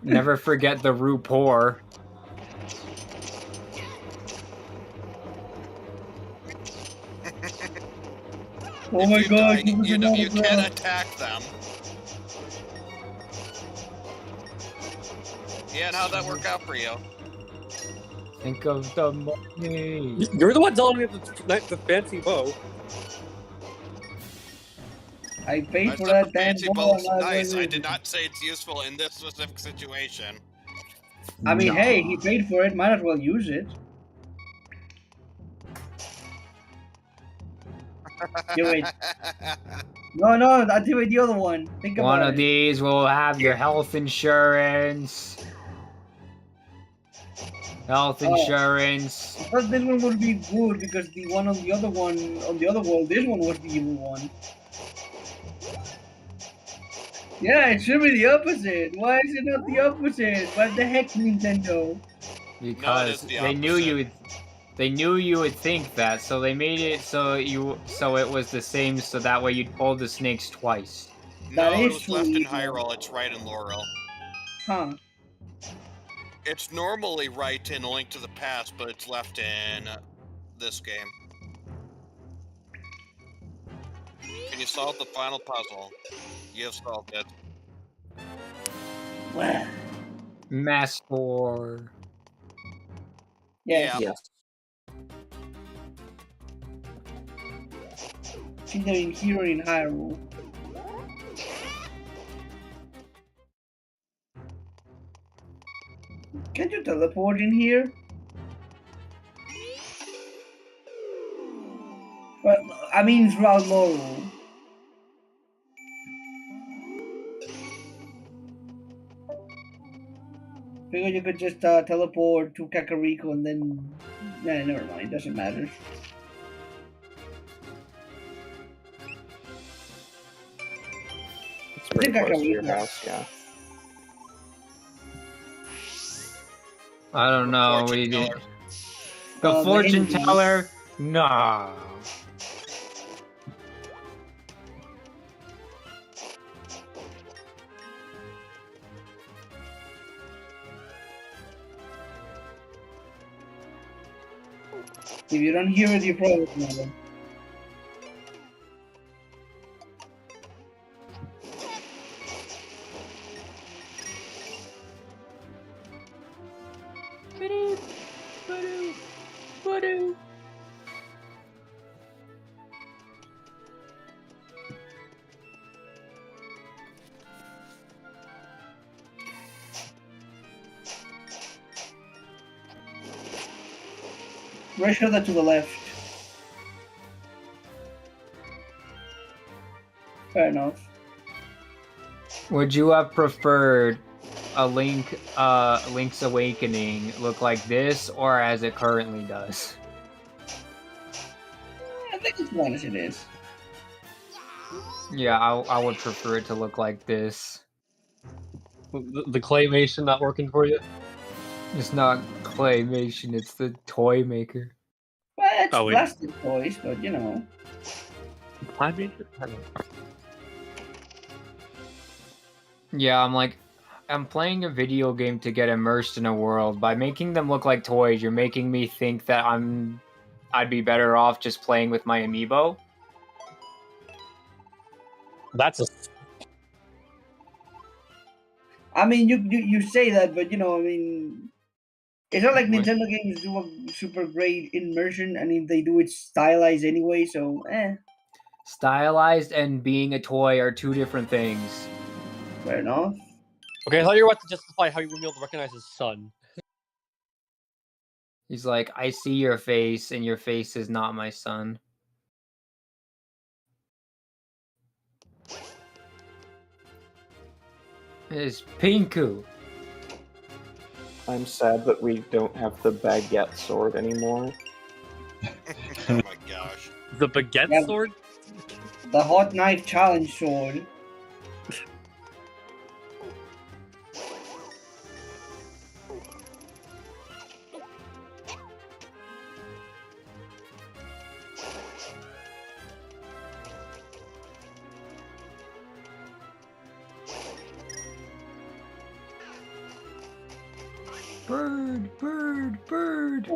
S3: never forget the Rupor.
S4: Oh my god,
S1: You can attack them. Yeah, and how'd that work out for you?
S3: Think of the money.
S6: You're the one telling me the fancy bow.
S4: I paid for
S1: The
S4: that damn
S1: fancy
S4: ball.
S1: bow's nice. I did not say it's useful in this specific situation.
S4: I mean,
S3: No.
S4: hey, he paid for it. Might as well use it. Do it. No, I'll do it the other one. Think about
S3: One
S4: it.
S3: of these will have your health insurance. Health insurance.
S4: I thought this one would be good because the one on the other world, this one was the evil one. Yeah, it should be the opposite. Why is it not the opposite? What the heck, Nintendo?
S3: Because
S1: the
S3: they knew
S1: opposite.
S3: you would think that, so they made it so it was the same, so that way you'd pull the snakes twice.
S1: No,
S4: That
S1: it
S4: is
S1: was
S4: true,
S1: left in
S4: yeah.
S1: Hyrule. It's right in Laurel.
S4: Huh.
S1: It's normally right in A Link to the Past, but it's left in this game. Can you solve the final puzzle? You have solved it.
S4: Well,
S3: Master.
S4: yes.
S1: Yeah.
S2: Yes.
S4: It's either in here or in Hyrule. Can you teleport in here? Well, I mean throughout Laurel. Figure you could just teleport to Kakariko and then... Nah, never mind, doesn't matter.
S2: It's pretty close to your house, yeah.
S3: I don't know. What do you do?
S1: Teller.
S3: The fortune
S4: Hindi.
S3: teller? No.
S4: If you don't hear it, you probably know. Right shoulder to the left. Fair enough.
S3: Would you have preferred a Link's Awakening look like this, or as it currently does?
S4: I think it's fine as it is.
S3: Yeah, I would prefer it to look like this.
S6: The claymation not working for you?
S3: It's not claymation, it's the toy maker.
S4: Well, it's
S6: Oh, wait.
S4: plastic toys, but you know.
S6: Claymation?
S3: Yeah, I'm playing a video game to get immersed in a world. By making them look like toys, you're making me think that I'd be better off just playing with my amiibo.
S6: That's a...
S4: I mean, you say that, but you know, I mean, it's not like Nintendo games do a super great immersion, and if they do, it's stylized anyway. So,
S3: Stylized and being a toy are two different things.
S4: fair enough.
S6: Okay, I thought you were about to justify how you wouldn't be able to recognize his son.
S3: He's like, I see your face, and your face is not my son. It's Pinku.
S2: I'm sad that we don't have the baguette sword anymore.
S1: Oh my gosh.
S6: The baguette
S4: Yeah.
S6: sword?
S4: The hot knife challenge sword.
S3: Bird, bird, bird.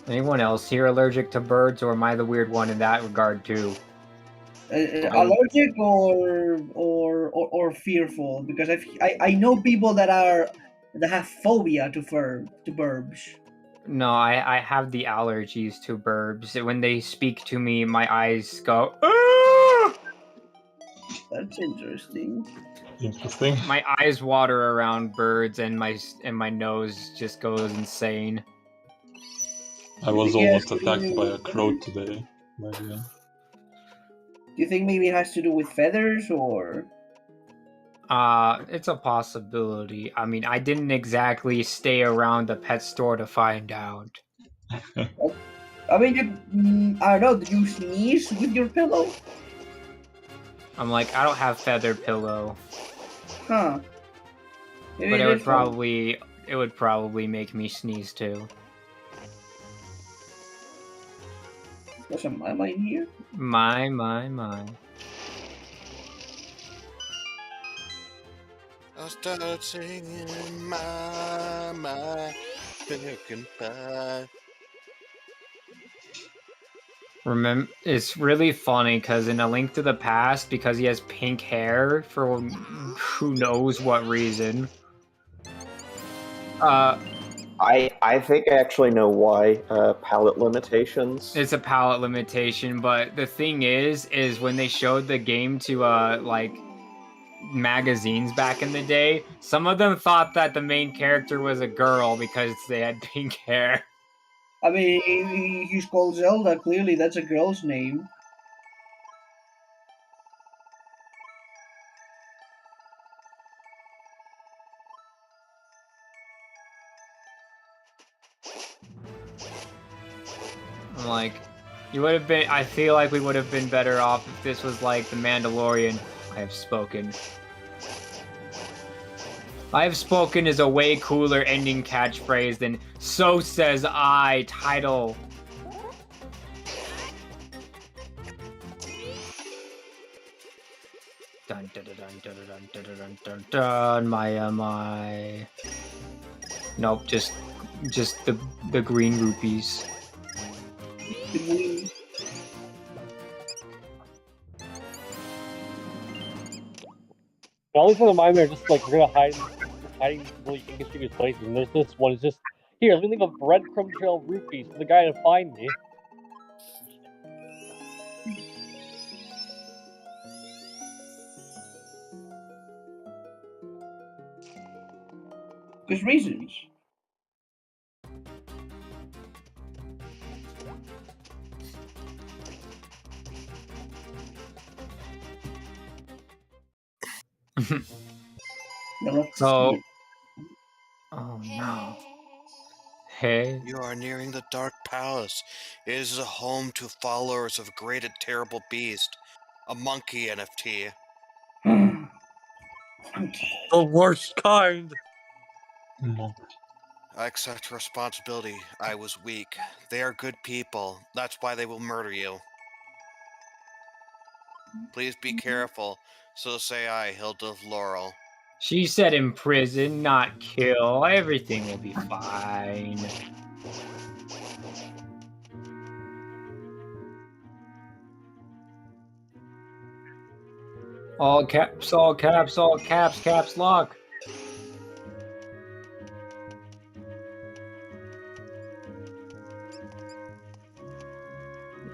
S3: Anyone else here allergic to birds, or am I the weird one in that regard too?
S4: Allergic or fearful? Because I know people that have phobia to burbs.
S3: No, I have the allergies to burbs. When they speak to me, my eyes go, "Ah!"
S4: That's interesting.
S5: Interesting.
S3: My eyes water around birds, and my nose just goes insane.
S5: I was
S4: Yes,
S5: almost attacked by a crow today. By the way.
S4: Do you think maybe it has to do with feathers or?
S3: It's a possibility. I mean, I didn't exactly stay around the pet store to find out.
S4: I mean, I don't know. Did you sneeze with your pillow?
S3: I'm like, I don't have feathered pillow,
S4: Huh. Maybe
S3: but
S4: it is one.
S3: it would probably make me sneeze too.
S4: There's a mama in here.
S3: My.
S1: I'll start singing my picking pie.
S3: Remember, it's really funny because in A Link to the Past, because he has pink hair for who knows what reason,
S2: I think I actually know why. Palette limitations.
S3: It's a palette limitation, but the thing is when they showed the game to like magazines back in the day, some of them thought that the main character was a girl because they had pink hair.
S4: I mean, he's called Zelda. Clearly, that's a girl's name.
S3: I'm like, you would have been. I feel like we would have been better off if this was like The Mandalorian. I have spoken. I have spoken is a way cooler ending catchphrase than "So says I" title. Dun dun dun dun dun dun dun dun dun. My. Nope, just the green rupees.
S6: All these other mine are just like we're gonna hiding really inconspicuous places, and there's this one is just here. Let me leave a breadcrumb trail of rupees for the guy to find me.
S4: There's reasons.
S3: So, oh no. Hey.
S1: You are nearing the Dark Palace. It is a home to followers of a great and terrible beast, a monkey NFT.
S6: The worst kind.
S1: I accept responsibility. I was weak. They are good people. That's why they will murder you. Please be careful. So say I, Hilda of Laurel.
S3: She said in prison, not kill. Everything will be fine. All caps, all caps, all caps, caps lock.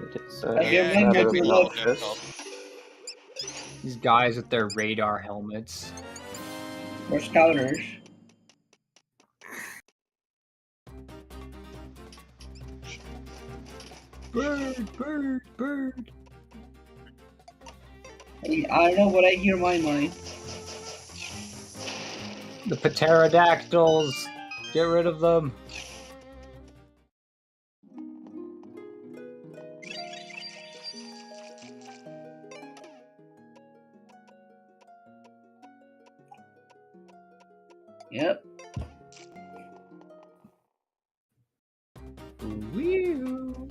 S2: It is
S4: Yeah,
S2: rather
S4: yeah,
S2: obnoxious.
S3: These guys with their radar helmets.
S4: Or scouters.
S3: Bird, bird, bird.
S4: I don't know, but I hear my mind.
S3: The pterodactyls. Get rid of them.
S4: Yep.
S3: Wee-oo.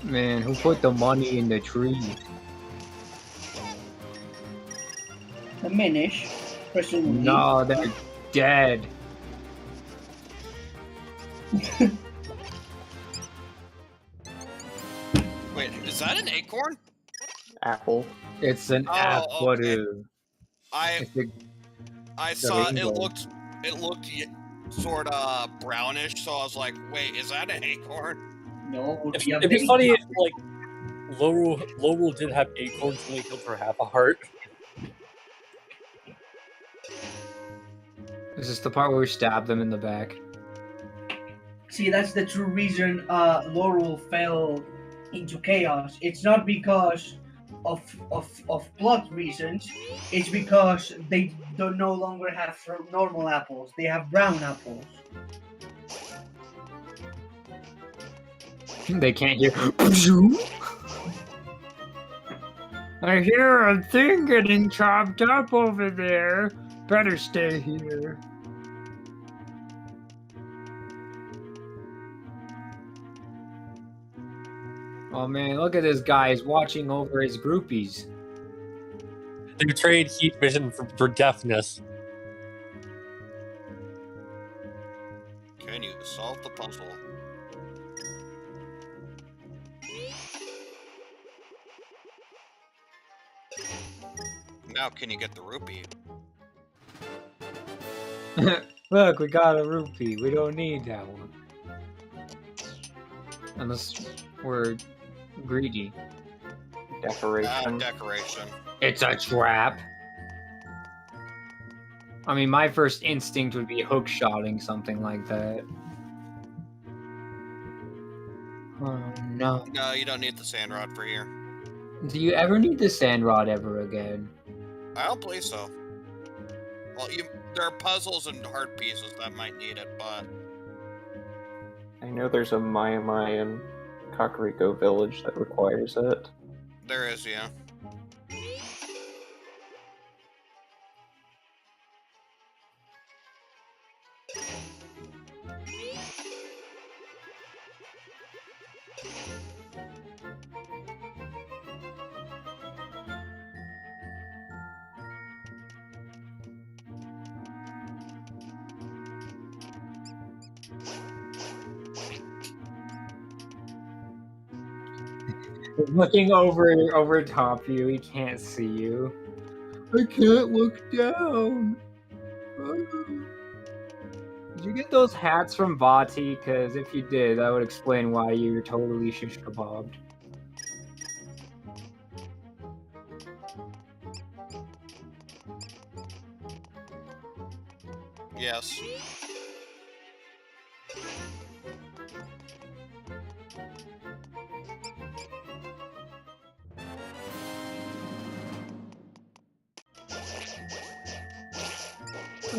S3: Man, who put the money in the tree?
S4: The Minish, presumably.
S3: No, they're dead.
S1: Wait, is that an acorn?
S2: Apple.
S3: It's an
S1: Oh,
S3: apple.
S1: okay. I
S3: It's a
S1: saw
S3: rainbow.
S1: it looked sort of brownish, so I was like, wait, is that an acorn?
S4: No, it would be
S6: It'd be funny if like Laurel did have acorns and only killed for half a heart.
S3: Is this the part where we stab them in the back?
S4: See, that's the true reason Laurel fell into chaos. It's not because of plot reasons. It's because they don't no longer have normal apples. They have brown apples.
S3: They can't hear. I hear a thing getting chopped up over there. Better stay here. Oh man, look at this guy. He's watching over his groupies.
S6: They trade heat vision for deafness.
S1: Can you Solve the puzzle. Now, can you get the rupee?
S3: Look, we got a rupee. We don't need that one. Unless we're greedy.
S2: Decoration.
S1: Decoration.
S3: It's a trap. I mean, my first instinct would be hook-shotting something like that. Oh, no.
S1: No, you don't need the sand rod for here.
S3: Do you ever need the sand rod ever again?
S1: I don't believe so. Well, there are puzzles and hard pieces that might need it, but...
S2: I know there's a Maya in Kakariko Village that requires it.
S1: There is, yeah.
S3: Looking over top you, he can't see you. I can't look down. Did you get those hats from Vati? Because if you did, that would explain why you were totally shish kebabbed.
S1: Yes.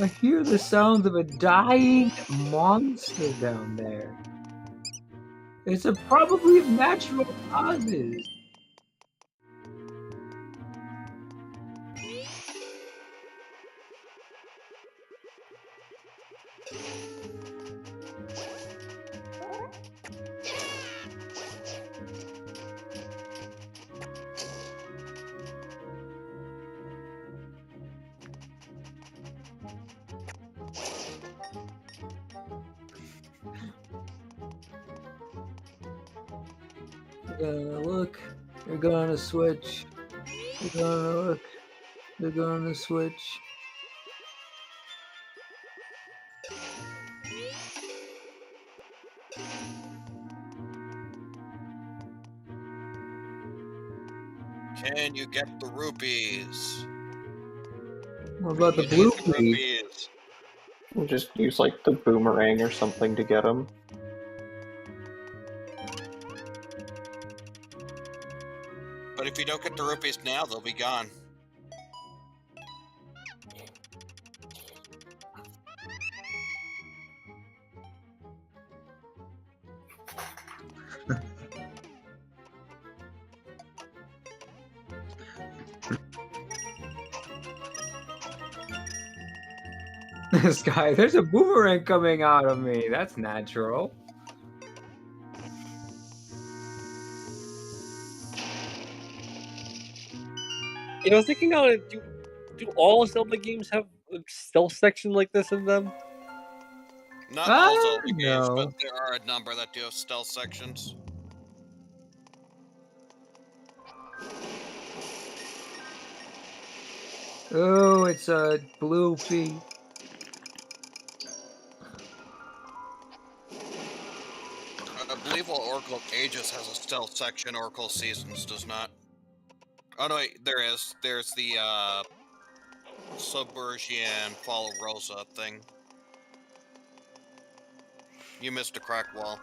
S3: I hear the sounds of a dying monster down there. It's probably of natural causes. You're gonna look, you're gonna switch, you're gonna look, you're gonna switch.
S1: Can you get the rupees?
S3: What about the
S1: You
S3: blue
S1: need the
S3: piece?
S1: rupees.
S2: We'll just use like the boomerang or something to get them.
S1: But if you don't get the rupees now, they'll be gone.
S3: This guy, there's a boomerang coming out of me. That's natural.
S6: You know, I was thinking now, do all Zelda games have a stealth section like this in them?
S1: Not all Zelda games,
S3: no.
S1: but there are a number that do have stealth sections.
S3: Oh, it's a blue pea.
S1: I believe while Oracle of Ages has a stealth section, Oracle of Seasons does not. Oh no, wait, there is. There's the Subversion Follow Rosa thing. You missed a crack wall.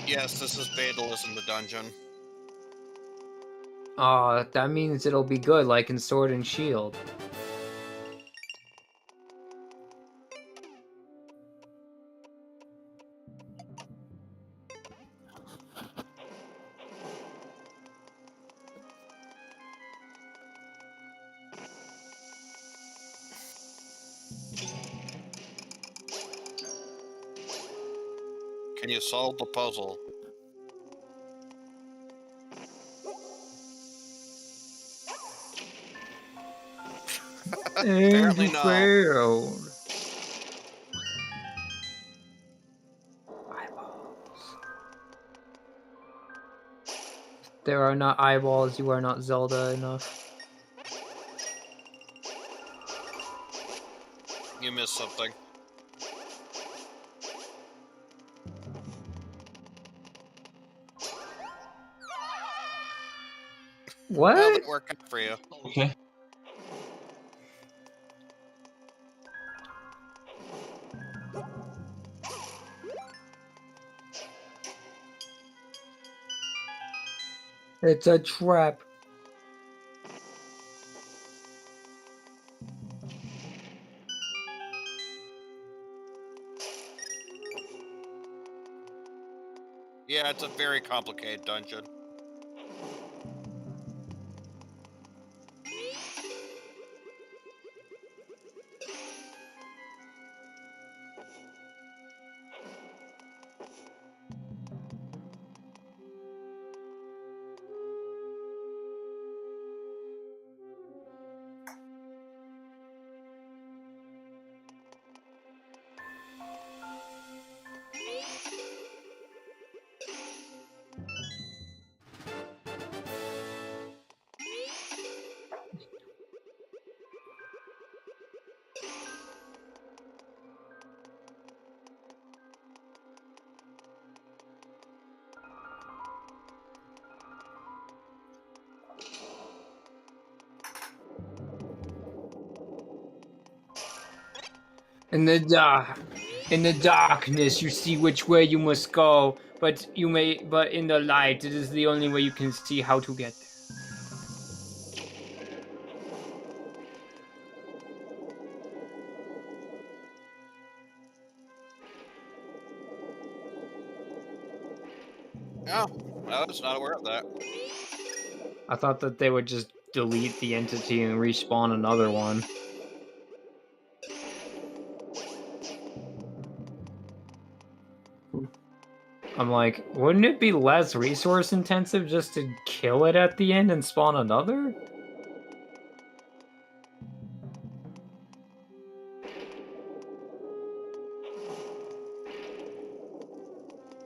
S1: Yes, this is Vandalism the dungeon.
S3: Oh, that means it'll be good, like in Sword and Shield.
S1: Can you solve the puzzle? Apparently
S3: you
S1: no.
S3: failed. Eyeballs. There are not eyeballs. You are not Zelda enough.
S1: You missed something.
S3: What?
S1: That didn't work out for you.
S5: Okay.
S3: It's a trap.
S1: Yeah, it's a very complicated dungeon.
S3: In the darkness, you see which way you must go, but in the light, it is the only way you can see how to get there.
S1: Oh, I was not aware of that.
S3: I thought that they would just delete the entity and respawn another one. I'm like, wouldn't it be less resource intensive just to kill it at the end and spawn another?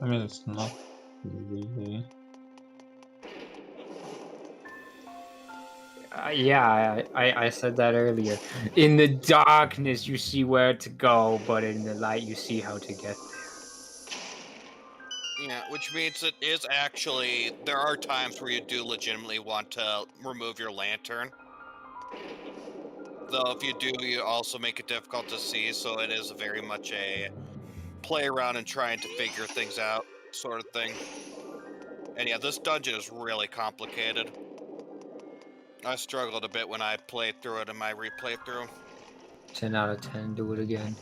S5: I mean, it's not really.
S3: Yeah, I said that earlier. In the darkness, you see where to go, but in the light, you see how to get there.
S1: Yeah, which means it is actually, there are times where you do legitimately want to remove your lantern. Though if you do, you also make it difficult to see, so it is very much a play around and trying to figure things out sort of thing. And yeah, this dungeon is really complicated. I struggled a bit when I played through it in my replay through.
S3: 10 out of 10, do it again.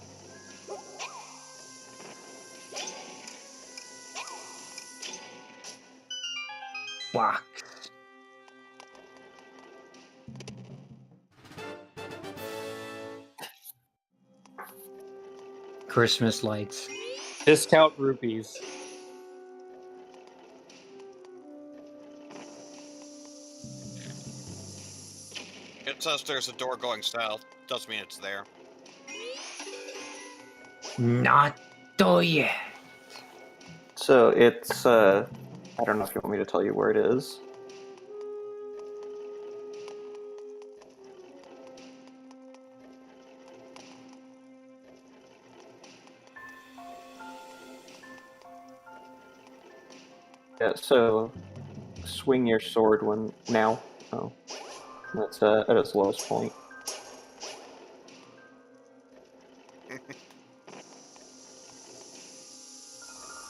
S3: Box. Christmas lights.
S6: Discount rupees.
S1: It says there's a door going south. Doesn't mean it's there.
S3: Not yet.
S2: So it's I don't know if you want me to tell you where it is. Yeah, so swing your sword when now. Oh, that's at its lowest point.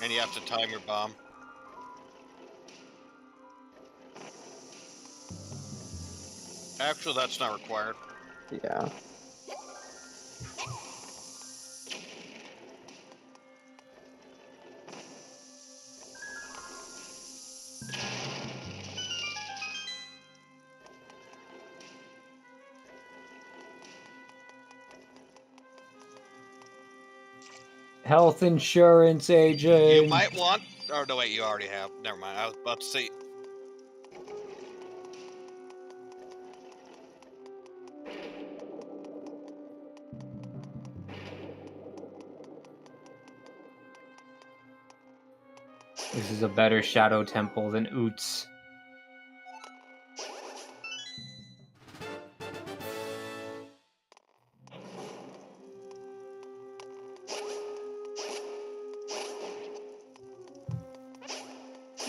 S1: And you have to time your bomb. Actually, that's not required.
S2: Yeah.
S3: Health insurance agent.
S1: You might want... Oh, no, wait, you already have. Never mind. I was about to say...
S3: This is a better Shadow Temple than Oots.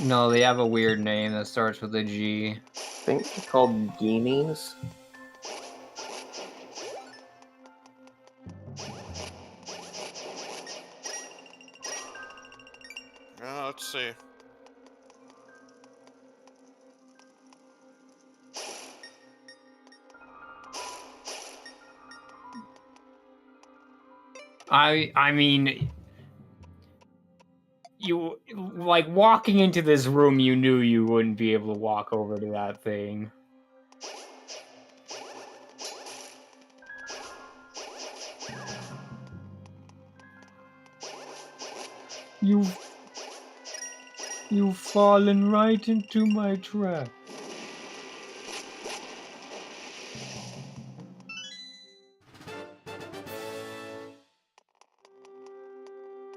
S3: No, they have a weird name that starts with a G.
S2: I think they're called Geenies.
S1: Let's see.
S3: I mean, you like walking into this room, you knew you wouldn't be able to walk over to that thing. You've fallen right into my trap.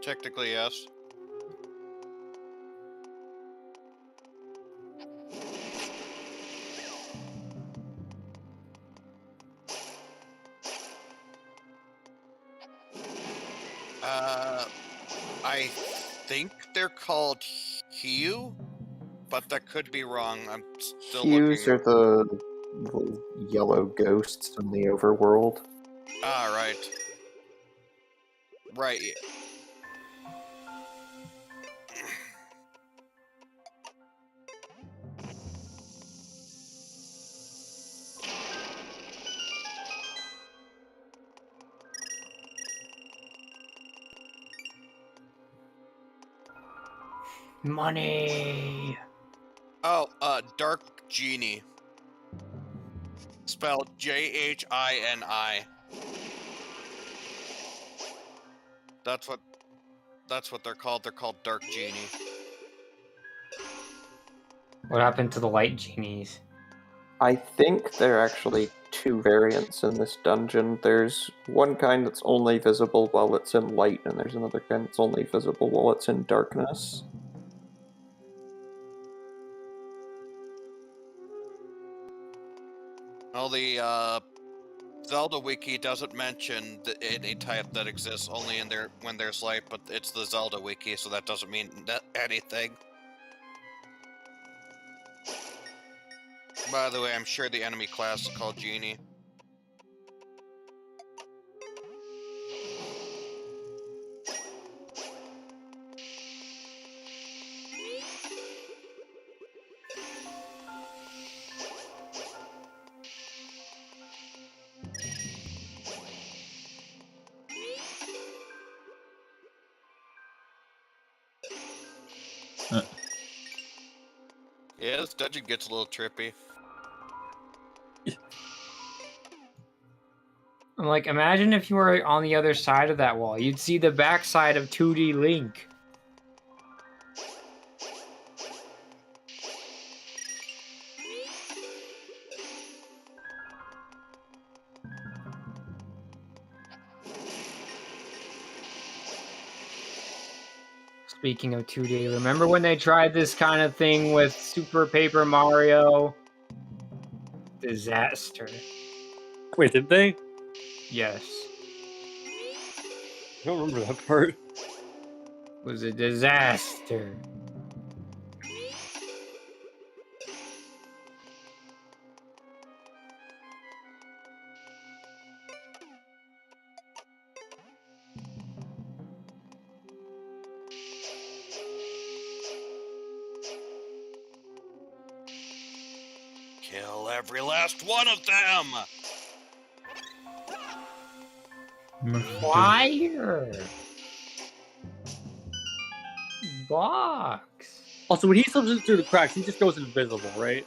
S1: Technically, yes. I think they're called Hue, but that could be wrong. I'm still
S2: Hues
S1: looking.
S2: are the little yellow ghosts in the overworld.
S1: Ah, right. Right.
S3: Money.
S1: Oh, Dark Genie. Spelled Jhini. That's what they're called. They're called Dark Genie.
S3: What happened to the light genies?
S2: I think there are actually two variants in this dungeon. There's one kind that's only visible while it's in light, and there's another kind that's only visible while it's in darkness.
S1: Well, the Zelda wiki doesn't mention any type that exists only in there when there's light, but it's the Zelda wiki, so that doesn't mean anything. By the way, I'm sure the enemy class is called Genie. Yeah, this dungeon gets a little trippy.
S3: I'm like, imagine if you were on the other side of that wall. You'd see the backside of 2D Link. Speaking of 2D, remember when they tried this kind of thing with Super Paper Mario? Disaster.
S6: Wait, did they? I
S3: Yes.
S6: don't remember that part.
S3: It was a disaster.
S1: Kill every last one of them!
S3: Fire! Box!
S6: Also, when he slips in through the cracks, he just goes invisible, right?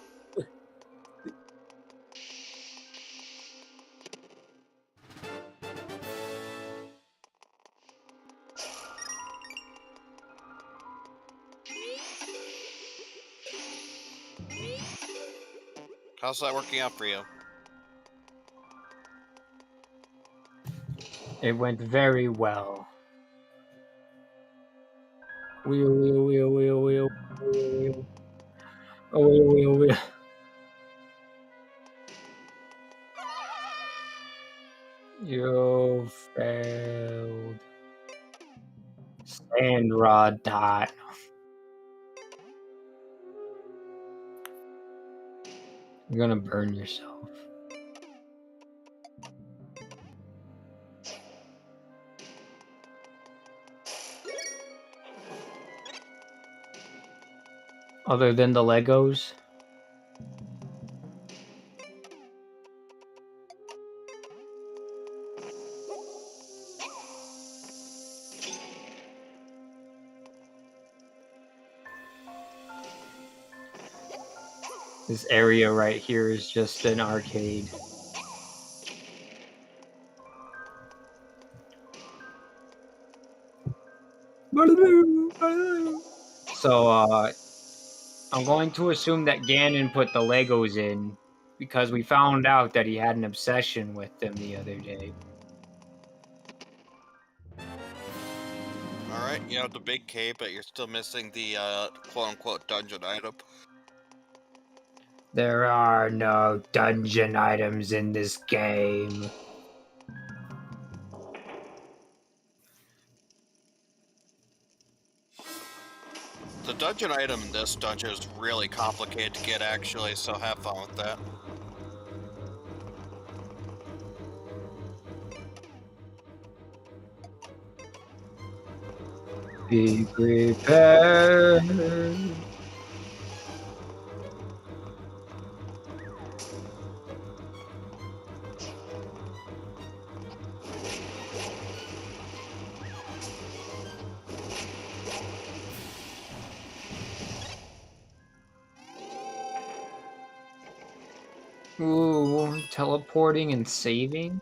S1: How's that working out for you?
S3: It went very well. Wheel, wheel, wheel, wheel, wheel, wheel, wheel. Oh, wheel, wheel, wheel. You failed. Sand rod dot. You're gonna burn yourself. Other than the Legos? This area right here is just an arcade. So, I'm going to assume that Ganon put the Legos in because we found out that he had an obsession with them the other day.
S1: Alright, you have the big cave, but you're still missing the quote-unquote dungeon item.
S3: There are no dungeon items in this game.
S1: The dungeon item in this dungeon is really complicated to get, actually, so have fun with that.
S3: Be prepared. Ooh, teleporting and saving?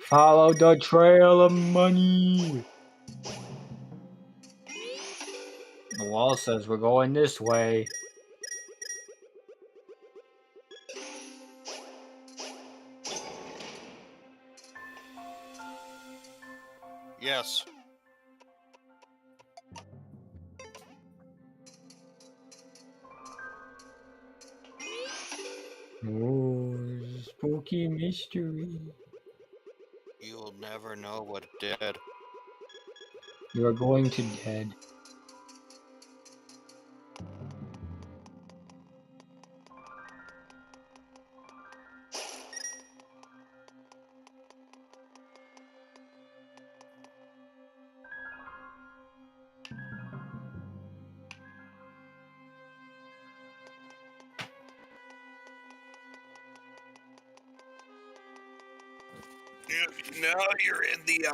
S3: Follow the trail of money. The wall says we're going this way.
S1: Yes.
S3: Oh, spooky mystery.
S1: You'll never know what it did.
S3: You are going to dead.
S1: Now you're in the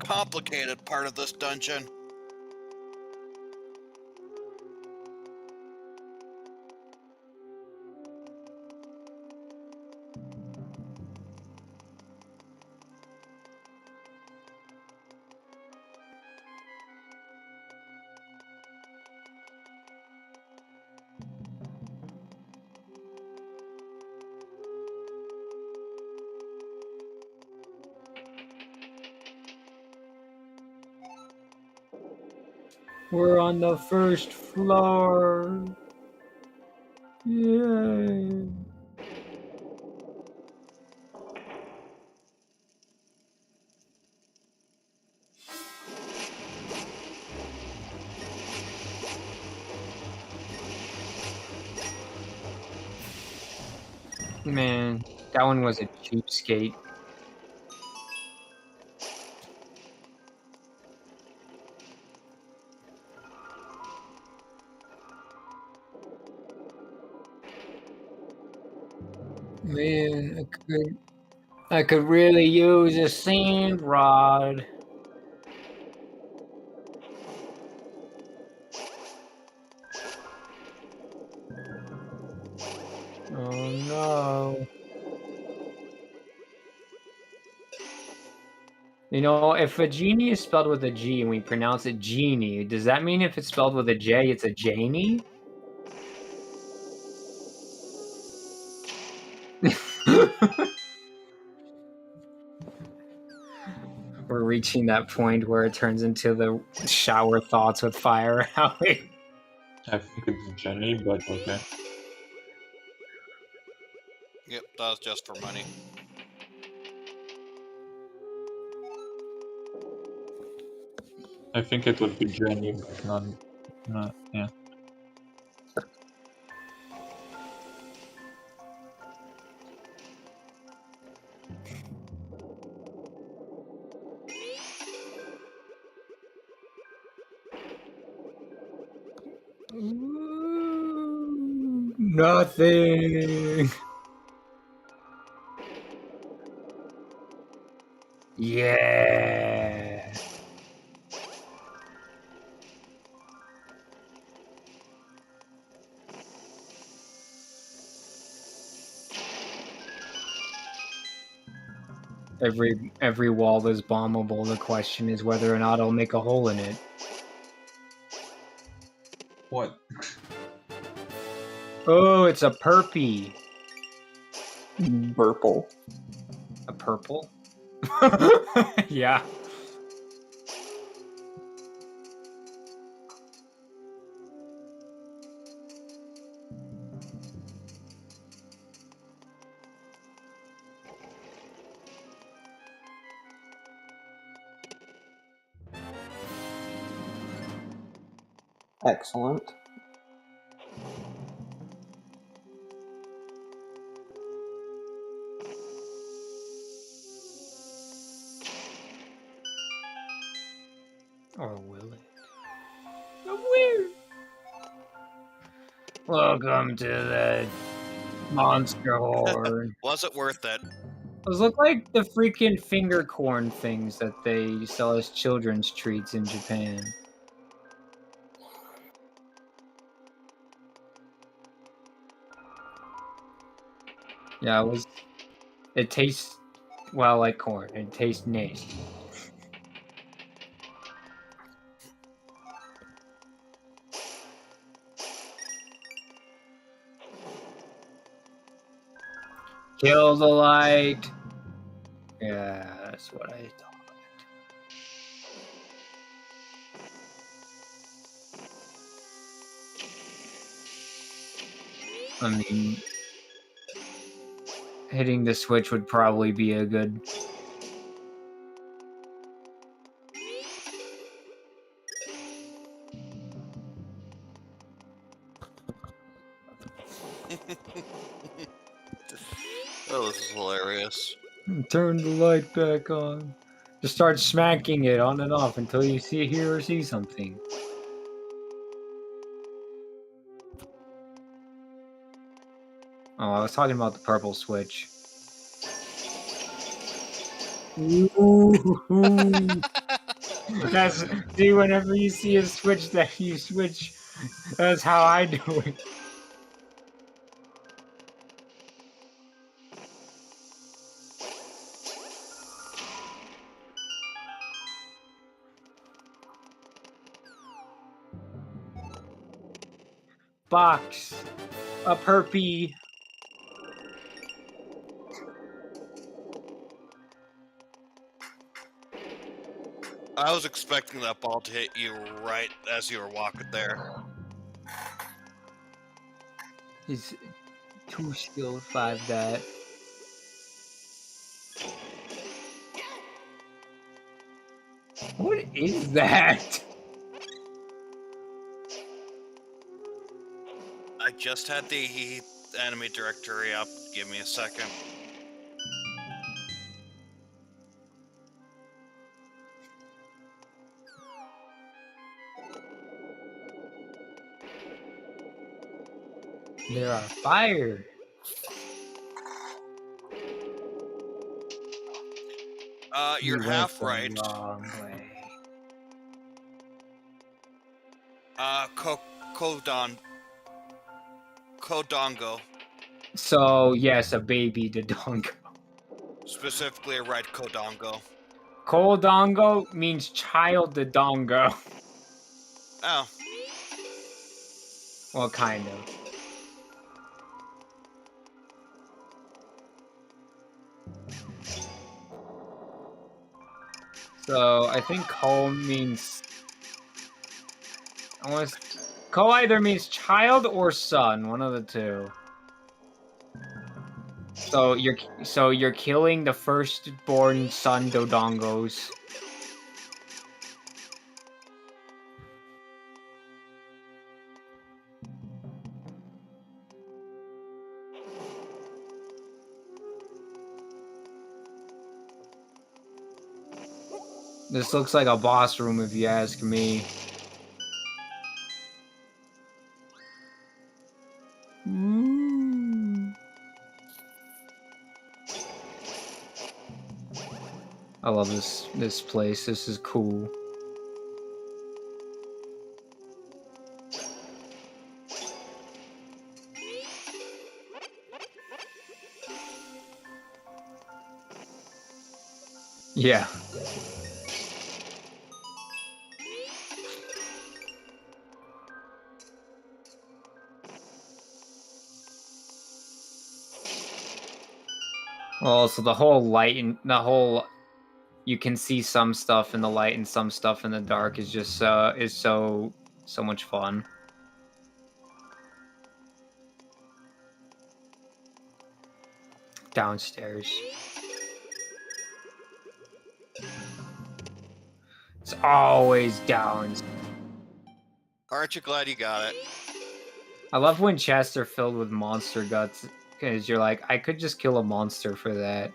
S1: complicated part of this dungeon.
S3: We're on the first floor. Yay. Man, that one was a cheapskate. Man, I could really use a sand rod. Oh no. You know, if a genie is spelled with a G and we pronounce it genie, does that mean if it's spelled with a J, it's a Janie? We're reaching that point where it turns into the shower thoughts with fire alley.
S5: I think it's Jenny, but okay.
S1: Yep, that was just for money.
S5: I think it would be Jenny, but not yeah.
S3: Nothing. Yeah. Every wall is bombable. The question is whether or not I'll make a hole in it.
S5: What?
S3: Oh, it's a perpy.
S2: Burple.
S3: A purple? Yeah.
S2: Excellent.
S3: Or will it? Weird. Welcome to the monster horde.
S1: Was it worth it?
S3: Those look like the freaking finger corn things that they sell as children's treats in Japan. Yeah, it tastes well like corn. It tastes nasty. Kill the light. Yeah, that's what I thought. I mean, hitting the switch would probably be a good...
S1: Oh, this is hilarious.
S3: Turn the light back on. Just start smacking it on and off until you hear or see something. Oh, I was talking about the purple switch. Ooh. See, whenever you see a switch that you switch, that's how I do it. Box. A perpy.
S1: I was expecting that ball to hit you right as you were walking there.
S3: He's too skilled 5 that. What is that?
S1: I just had the enemy directory up. Give me a second.
S3: There are fire.
S1: You're
S3: You
S1: half
S3: went
S1: right.
S3: the wrong way.
S1: Kodongo.
S3: So, yes, a baby Dodongo.
S1: Specifically a red Kodongo.
S3: Koldongo means child the dongo.
S1: Oh.
S3: Well, kind of. So I think Ko means. Ko either means child or son, one of the two. So you're killing the firstborn son Dodongos. This looks like a boss room if you ask me. I love this place. This is cool. Yeah. Well, so the whole light and the whole you can see some stuff in the light and some stuff in the dark is just so much fun. Downstairs. It's always down.
S1: Aren't you glad you got it?
S3: I love when chests are filled with monster guts because you're like, I could just kill a monster for that.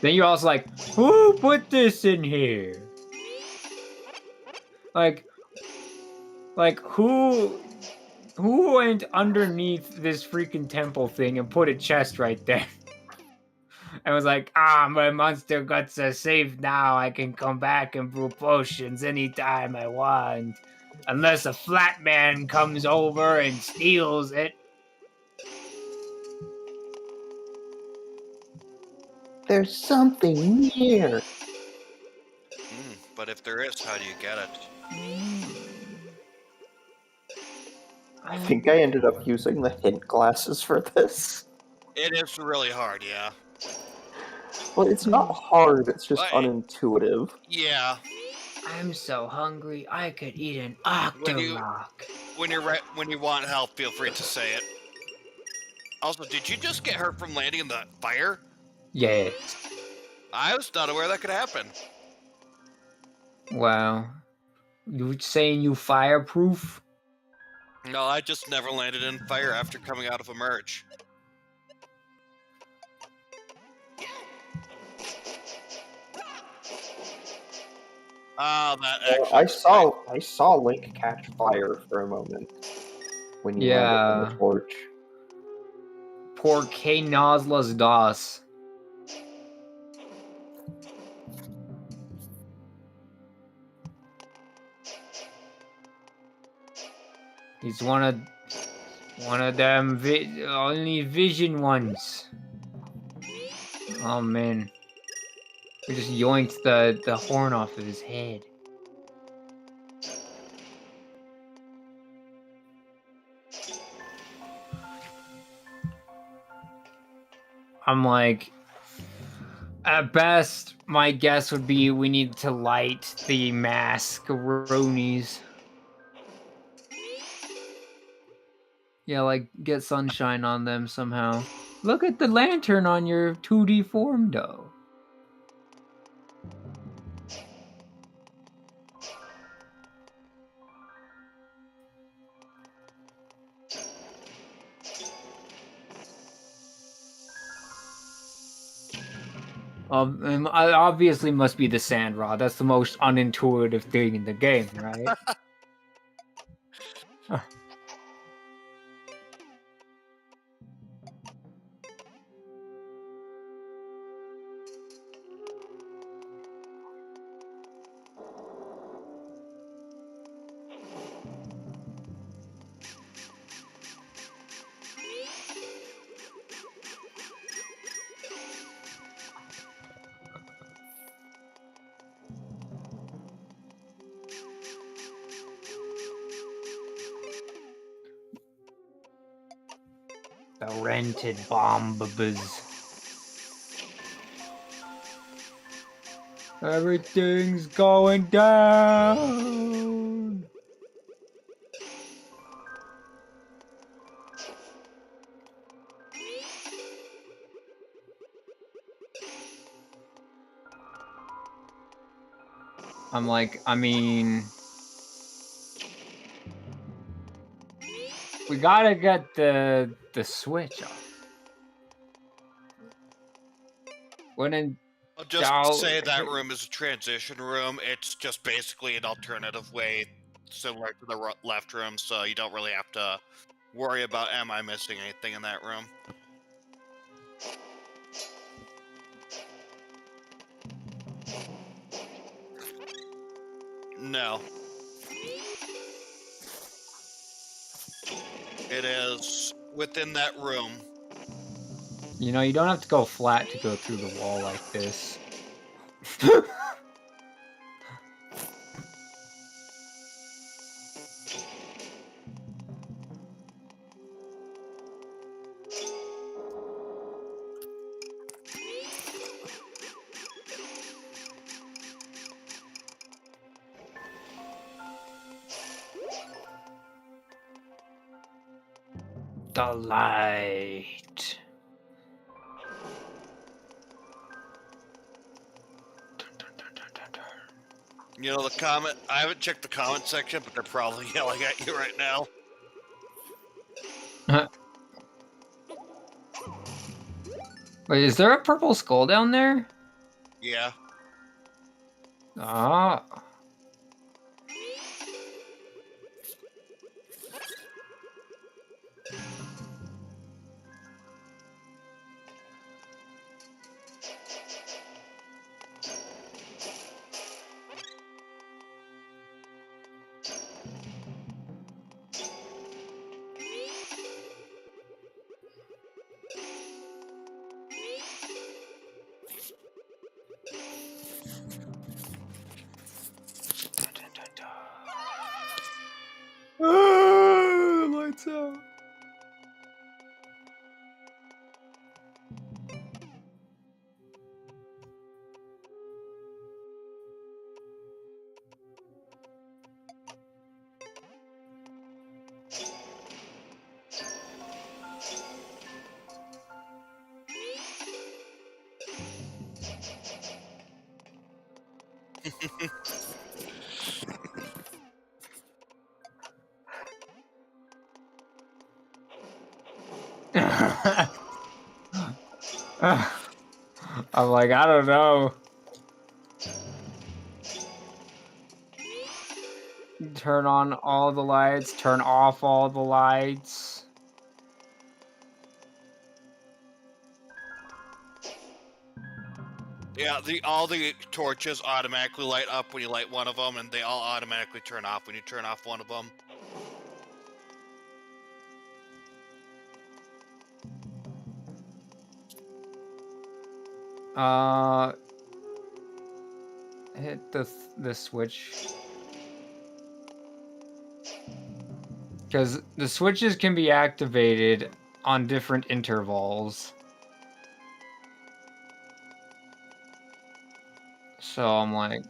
S3: Then you're also like, who put this in here? Like who went underneath this freaking temple thing and put a chest right there? I was like, my monster guts are safe now. I can come back and brew potions anytime I want. Unless a flat man comes over and steals it.
S2: There's something here.
S1: But if there is, how do you get it?
S2: I think I ended up using the hint glasses for this.
S1: It is really hard, yeah.
S2: Well, it's not hard, it's just unintuitive.
S1: Yeah.
S3: I'm so hungry, I could eat an octorok.
S1: When you want help, feel free to say it. Also, did you just get hurt from landing in the fire?
S3: Yeah.
S1: I was not aware that could happen.
S3: Wow. You saying you fireproof?
S1: No, I just never landed in fire after coming out of a merge. That actually.
S2: I saw Link catch fire for a moment when you landed on the torch.
S3: Por que nos las dos? He's one of them only vision ones. Oh man. We just yoinked the horn off of his head. I'm like, at best, my guess would be we need to light the mascaroonies. Yeah, like, get sunshine on them somehow. Look at the lantern on your 2D form, though. It obviously must be the sand rod. That's the most unintuitive thing in the game, right? The rented bombas. Everything's going down. I'm like, I mean, we gotta get the switch up. When in
S1: I'll just
S3: doubt,
S1: say that room is a transition room. It's just basically an alternative way, similar to the left room, so you don't really have to worry about am I missing anything in that room. No. It is within that room.
S3: you know, you don't have to go flat to go through the wall like this. The light.
S1: You know, the comment, I haven't checked the comment section, but they're probably yelling at you right now.
S3: Wait, is there a purple skull down there?
S1: Yeah.
S3: Ah. Lights out. I'm like, I don't know. Turn on all the lights, turn off all the lights.
S1: Yeah, all the torches automatically light up when you light one of them, and they all automatically turn off when you turn off one of them.
S3: Hit the switch. Because the switches can be activated on different intervals. So I'm like...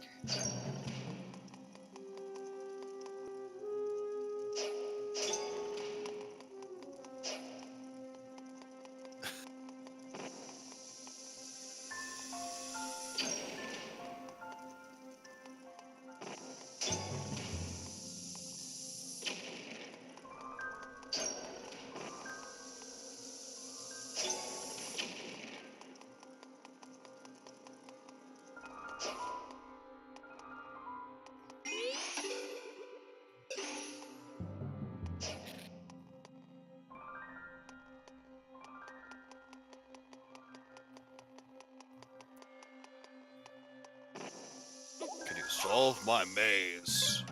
S1: Can you solve my maze?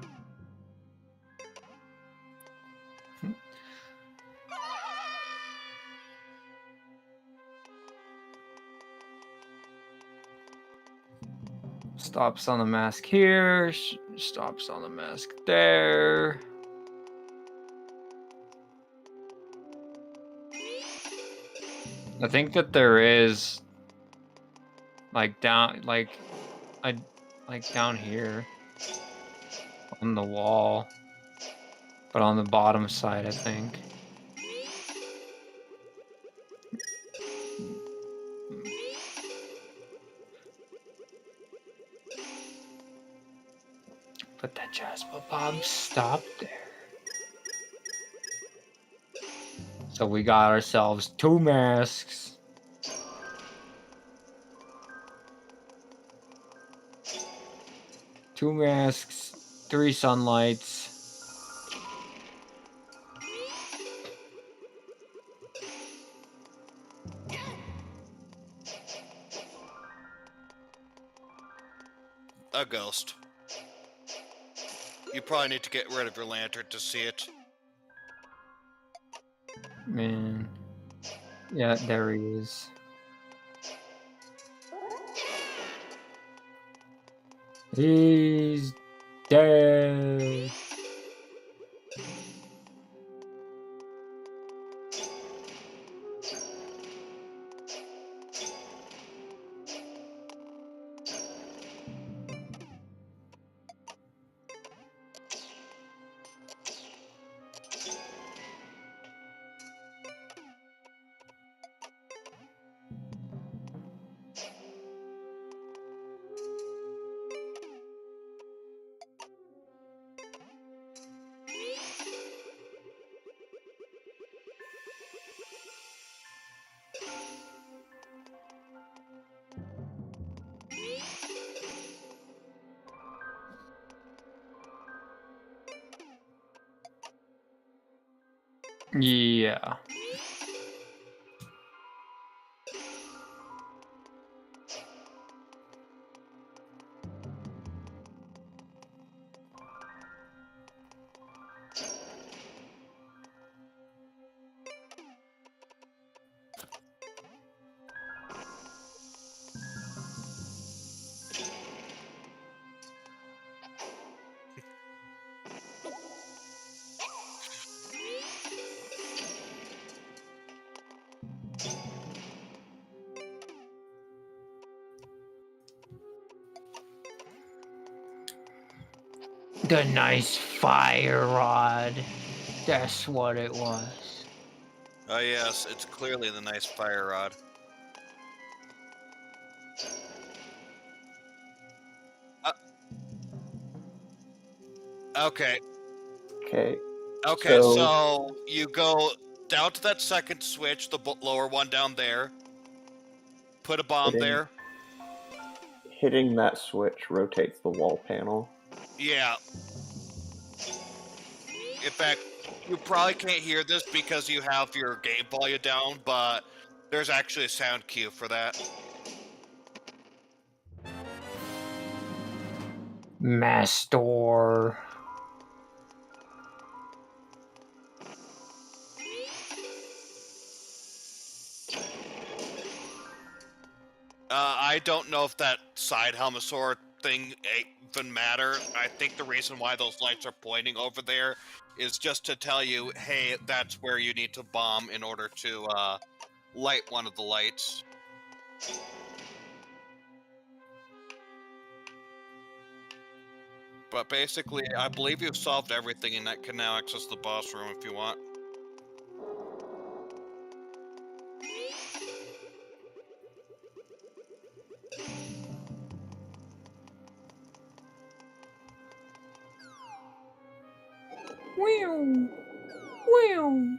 S3: Stops on the mask here, stops on the mask there. I think that there is like down down here on the wall, but on the bottom side, I think. But that Jasper Bob stopped there. So we got ourselves 2 masks. Two masks, 3 sunlights.
S1: A ghost. You probably need to get rid of your lantern to see it.
S3: Man. Yeah, there he is. He's dead. Yeah. The nice fire rod. That's what it was.
S1: Oh yes, it's clearly the nice fire rod. Okay.
S2: Okay.
S1: Okay, so you go down to that second switch, the lower one down there. Put a bomb there.
S2: Hitting that switch rotates the wall panel.
S1: Yeah. In fact, you probably can't hear this because you have your game volume down, but there's actually a sound cue for that.
S3: Master.
S1: I don't know if that side helmosaur thing even matter. I think the reason why those lights are pointing over there is just to tell you, hey, that's where you need to bomb in order to light one of the lights. But basically, I believe you've solved everything and that can now access the boss room if you want.
S3: Wow. Wow.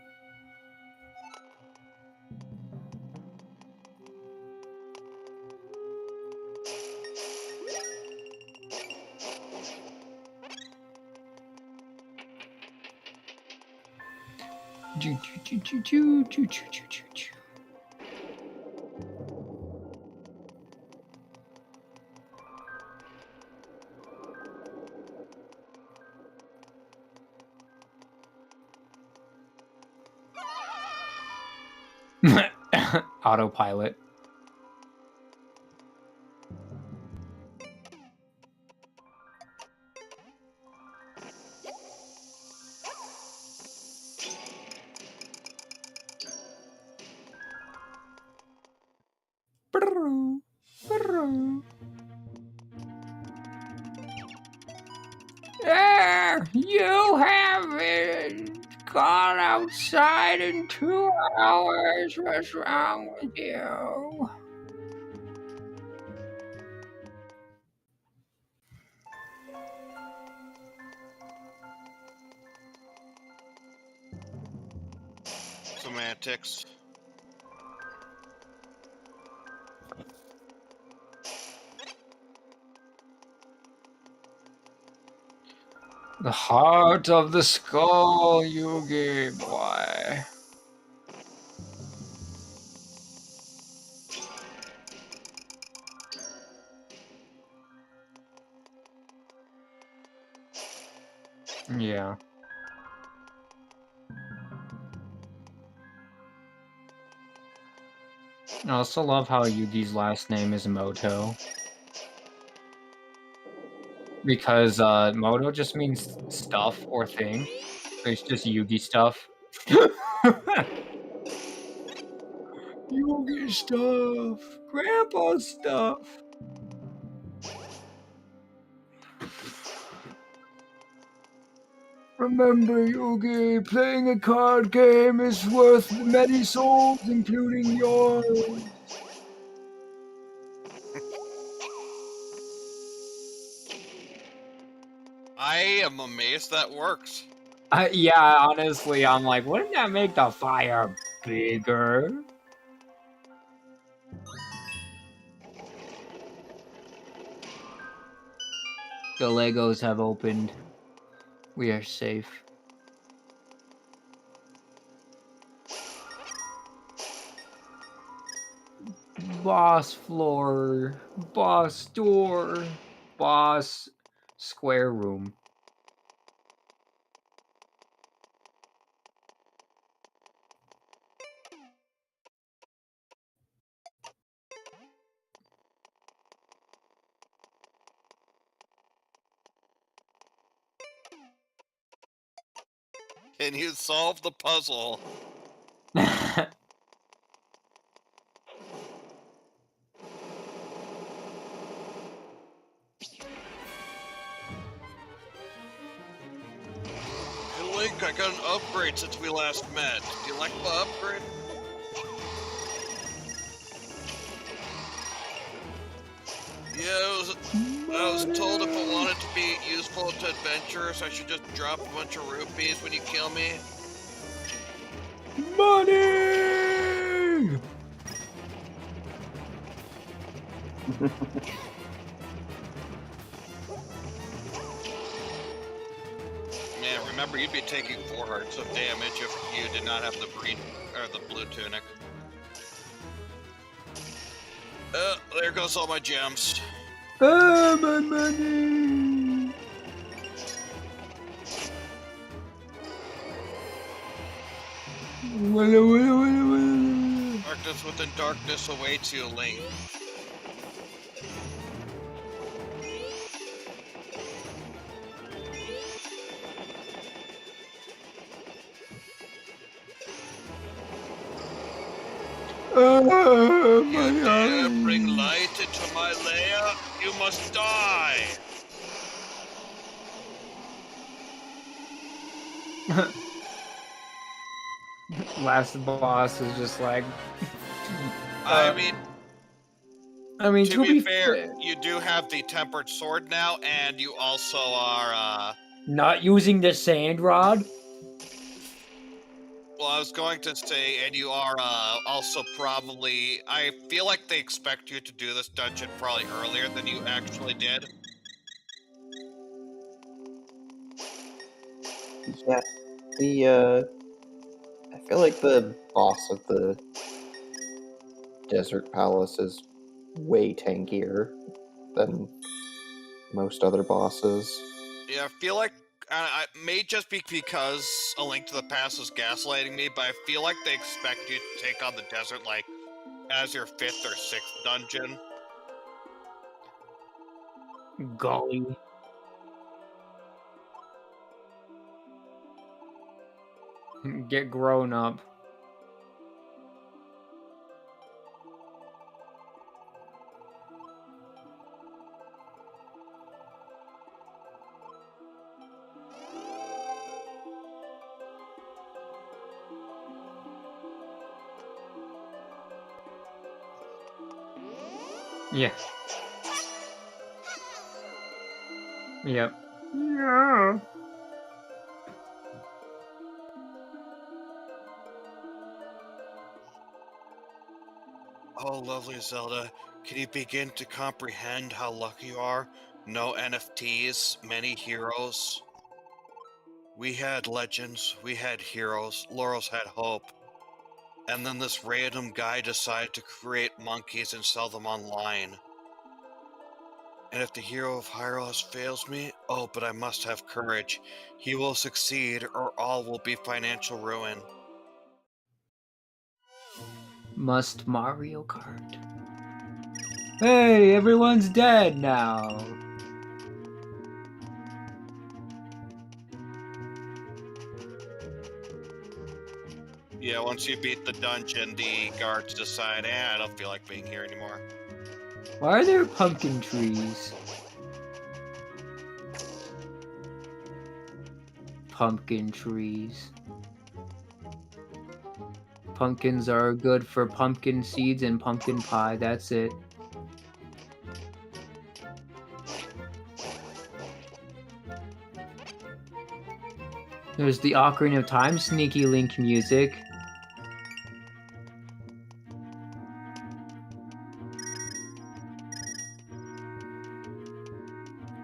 S3: Autopilot. You haven't gone outside in 2 hours. What's wrong with you?
S1: Semantics.
S3: The heart of the skull, Yugi boy. Yeah. I also love how Yugi's last name is Moto. Because Moto just means stuff or thing. So it's just Yugi stuff. Yugi stuff. Grandpa stuff. Remember, Yugi, playing a card game is worth many souls, including yours.
S1: I am amazed that works.
S3: Yeah, honestly, I'm like, wouldn't that make the fire bigger? The Legos have opened. We are safe. Boss floor. Boss door. Boss square room.
S1: Can you solve the puzzle? Hey Link, I got an upgrade since we last met. Do you like the upgrade? Yeah, I was told if I wanted to be useful to adventurers, I should just drop a bunch of rupees when you kill me.
S3: Money!
S1: Man, remember you'd be taking 4 hearts of damage if you did not have the green or the blue tunic. There goes all my gems.
S3: Oh, my money! Walla, walla, walla, walla.
S1: Darkness within darkness awaits you, Link.
S3: Oh,
S1: You
S3: my
S1: dare bring
S3: eyes.
S1: light into my lair, you must die!
S3: Last boss is just like.
S1: I mean, to
S3: to
S1: be
S3: be
S1: fair, you do have the tempered sword now, and you also are,
S3: not using the sand rod.
S1: well, I was going to say, and you are, also probably, I feel like they expect you to do this dungeon probably earlier than you actually did.
S2: Yeah, I feel like the boss of the Desert Palace is way tankier than most other bosses.
S1: Yeah, I feel like, it may just be because A Link to the Past is gaslighting me, but I feel like they expect you to take on the desert, like, as your 5th or 6th dungeon.
S3: Golly. Get grown up. Yeah. Yep. Yeah.
S1: Oh, lovely Zelda, can you begin to comprehend how lucky you are? No NFTs, many heroes. We had legends, we had heroes, Laurels had hope. And then this random guy decided to create monkeys and sell them online. And if the hero of Hyros fails me, oh, but I must have courage. He will succeed, or all will be financial ruin.
S3: Must Mario Kart. Hey, everyone's dead now.
S1: Yeah, once you beat the dungeon, the guards decide, I don't feel like being here anymore.
S3: Why are there pumpkin trees? Pumpkin trees. Pumpkins are good for pumpkin seeds and pumpkin pie, that's it. There's the Ocarina of Time Sneaky Link music.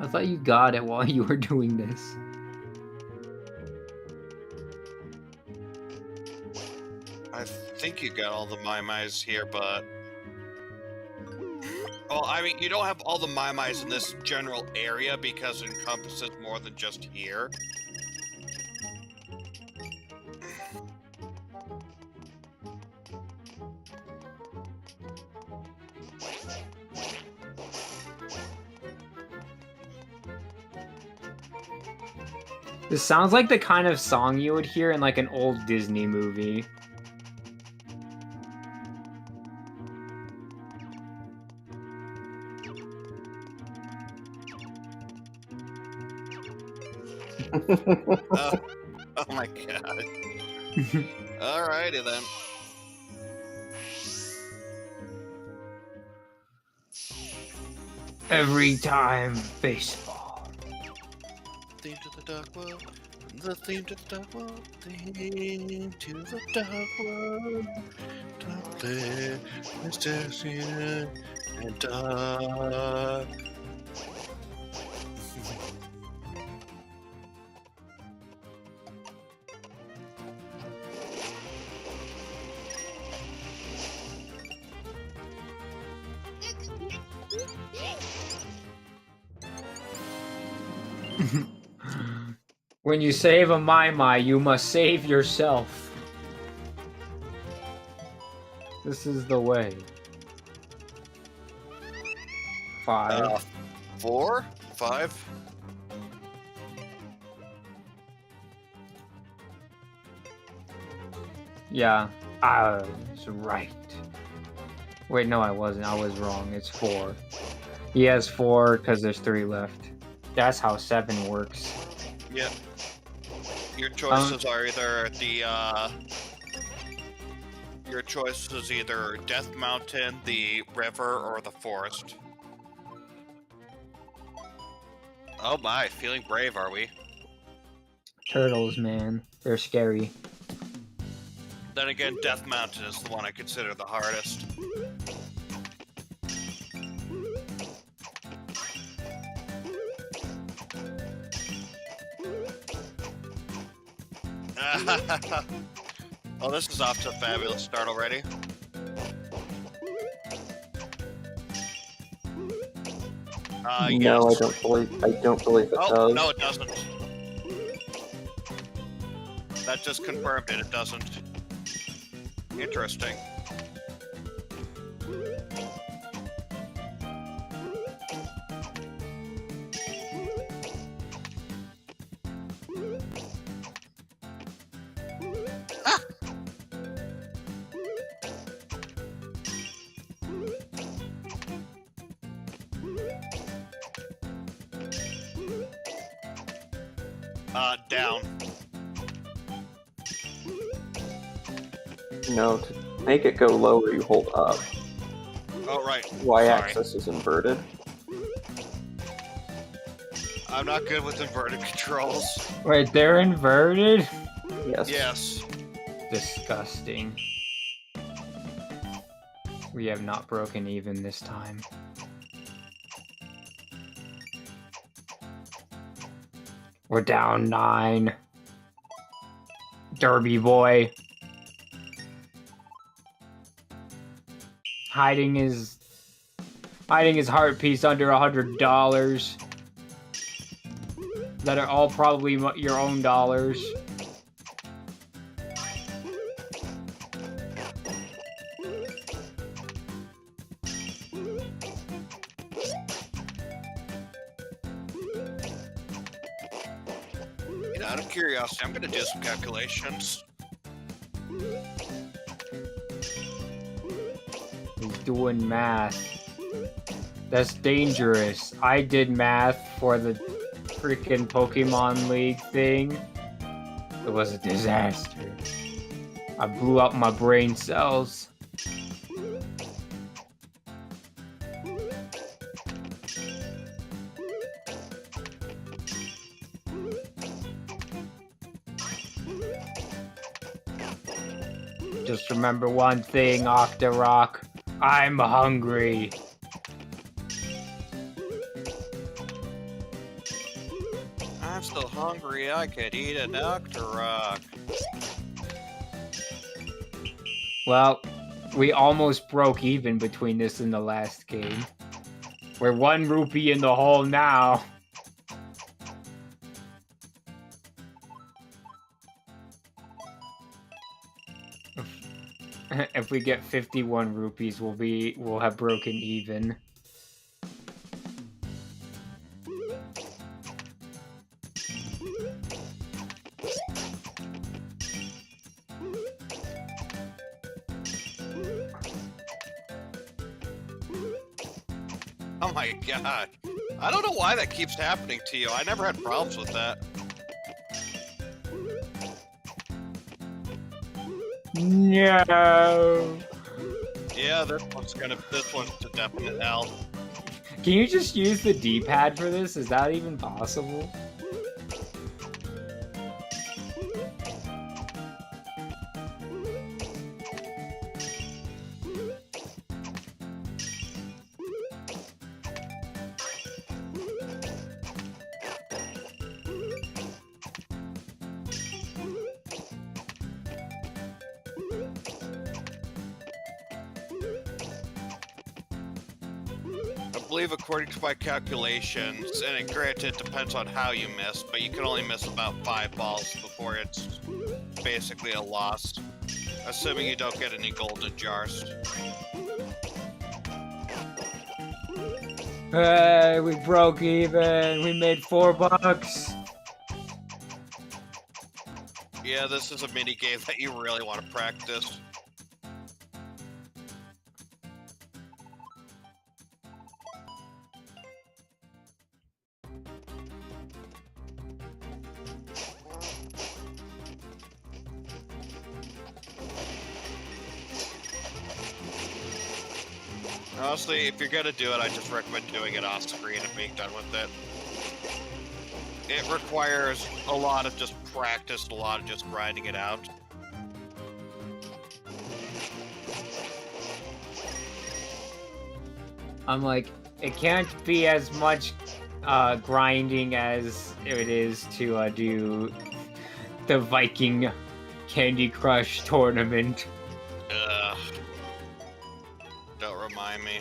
S3: I thought you got it while you were doing this.
S1: I think you got all the Mai-Mais here, but... Well, I mean, you don't have all the Mai-Mais in this general area because it encompasses more than just here.
S3: This sounds like the kind of song you would hear in like an old Disney movie.
S1: Oh my god. Alrighty then.
S3: Every time baseball.
S1: Theme to the dark world. The theme to the dark world. Theme to the dark world. Dark there, mysterious and dark.
S3: When you save a Mai-Mai, you must save yourself. This is the way. 5.
S1: 4? 5?
S3: Yeah, I was right. Wait, no, I wasn't. I was wrong. It's 4. He has 4 because there's 3 left. That's how 7 works.
S1: Yep. Your choices are either the, Your choice is either Death Mountain, the river, or the forest. Oh my, feeling brave, are we?
S3: Turtles, man. They're scary.
S1: Then again, Death Mountain is the one I consider the hardest. Oh, this is off to a fabulous start already.
S2: No,
S1: yes.
S2: I don't believe it does.
S1: No, it doesn't. That just confirmed it. It doesn't. Interesting. Down.
S2: No, to make it go lower, you hold up.
S1: Oh, right.
S2: Y-axis is inverted.
S1: I'm not good with inverted controls.
S3: Wait, they're inverted?
S2: Yes.
S1: Yes.
S3: Disgusting. We have not broken even this time. We're down 9. Derby boy. Hiding his heart piece under $100. That are all probably your own dollars.
S1: You know, out of curiosity, I'm gonna do some calculations.
S3: He's doing math. That's dangerous. I did math for the freaking Pokemon League thing. It was a disaster. I blew up my brain cells. Just remember one thing, Octorok. I'm hungry.
S1: I'm still hungry. I could eat an Octorok.
S3: Well, we almost broke even between this and the last game. We're 1 rupee in the hole now. If we get 51 rupees, we'll have broken even.
S1: Oh my god. I don't know why that keeps happening to you. I never had problems with that.
S3: No.
S1: Yeah, this one's a definite L.
S3: Can you just use the D-pad for this? Is that even possible?
S1: I believe according to my calculations, and granted it depends on how you miss, but you can only miss about 5 balls before it's basically a loss. Assuming you don't get any golden jars.
S3: Hey, we broke even. We made $4.
S1: Yeah, this is a mini game that you really want to practice. Honestly, if you're gonna do it, I just recommend doing it off screen and being done with it. It requires a lot of just practice, a lot of just grinding it out.
S3: I'm like, it can't be as much grinding as it is to do the Viking Candy Crush tournament.
S1: Ugh. Don't remind me.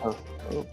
S2: Oh.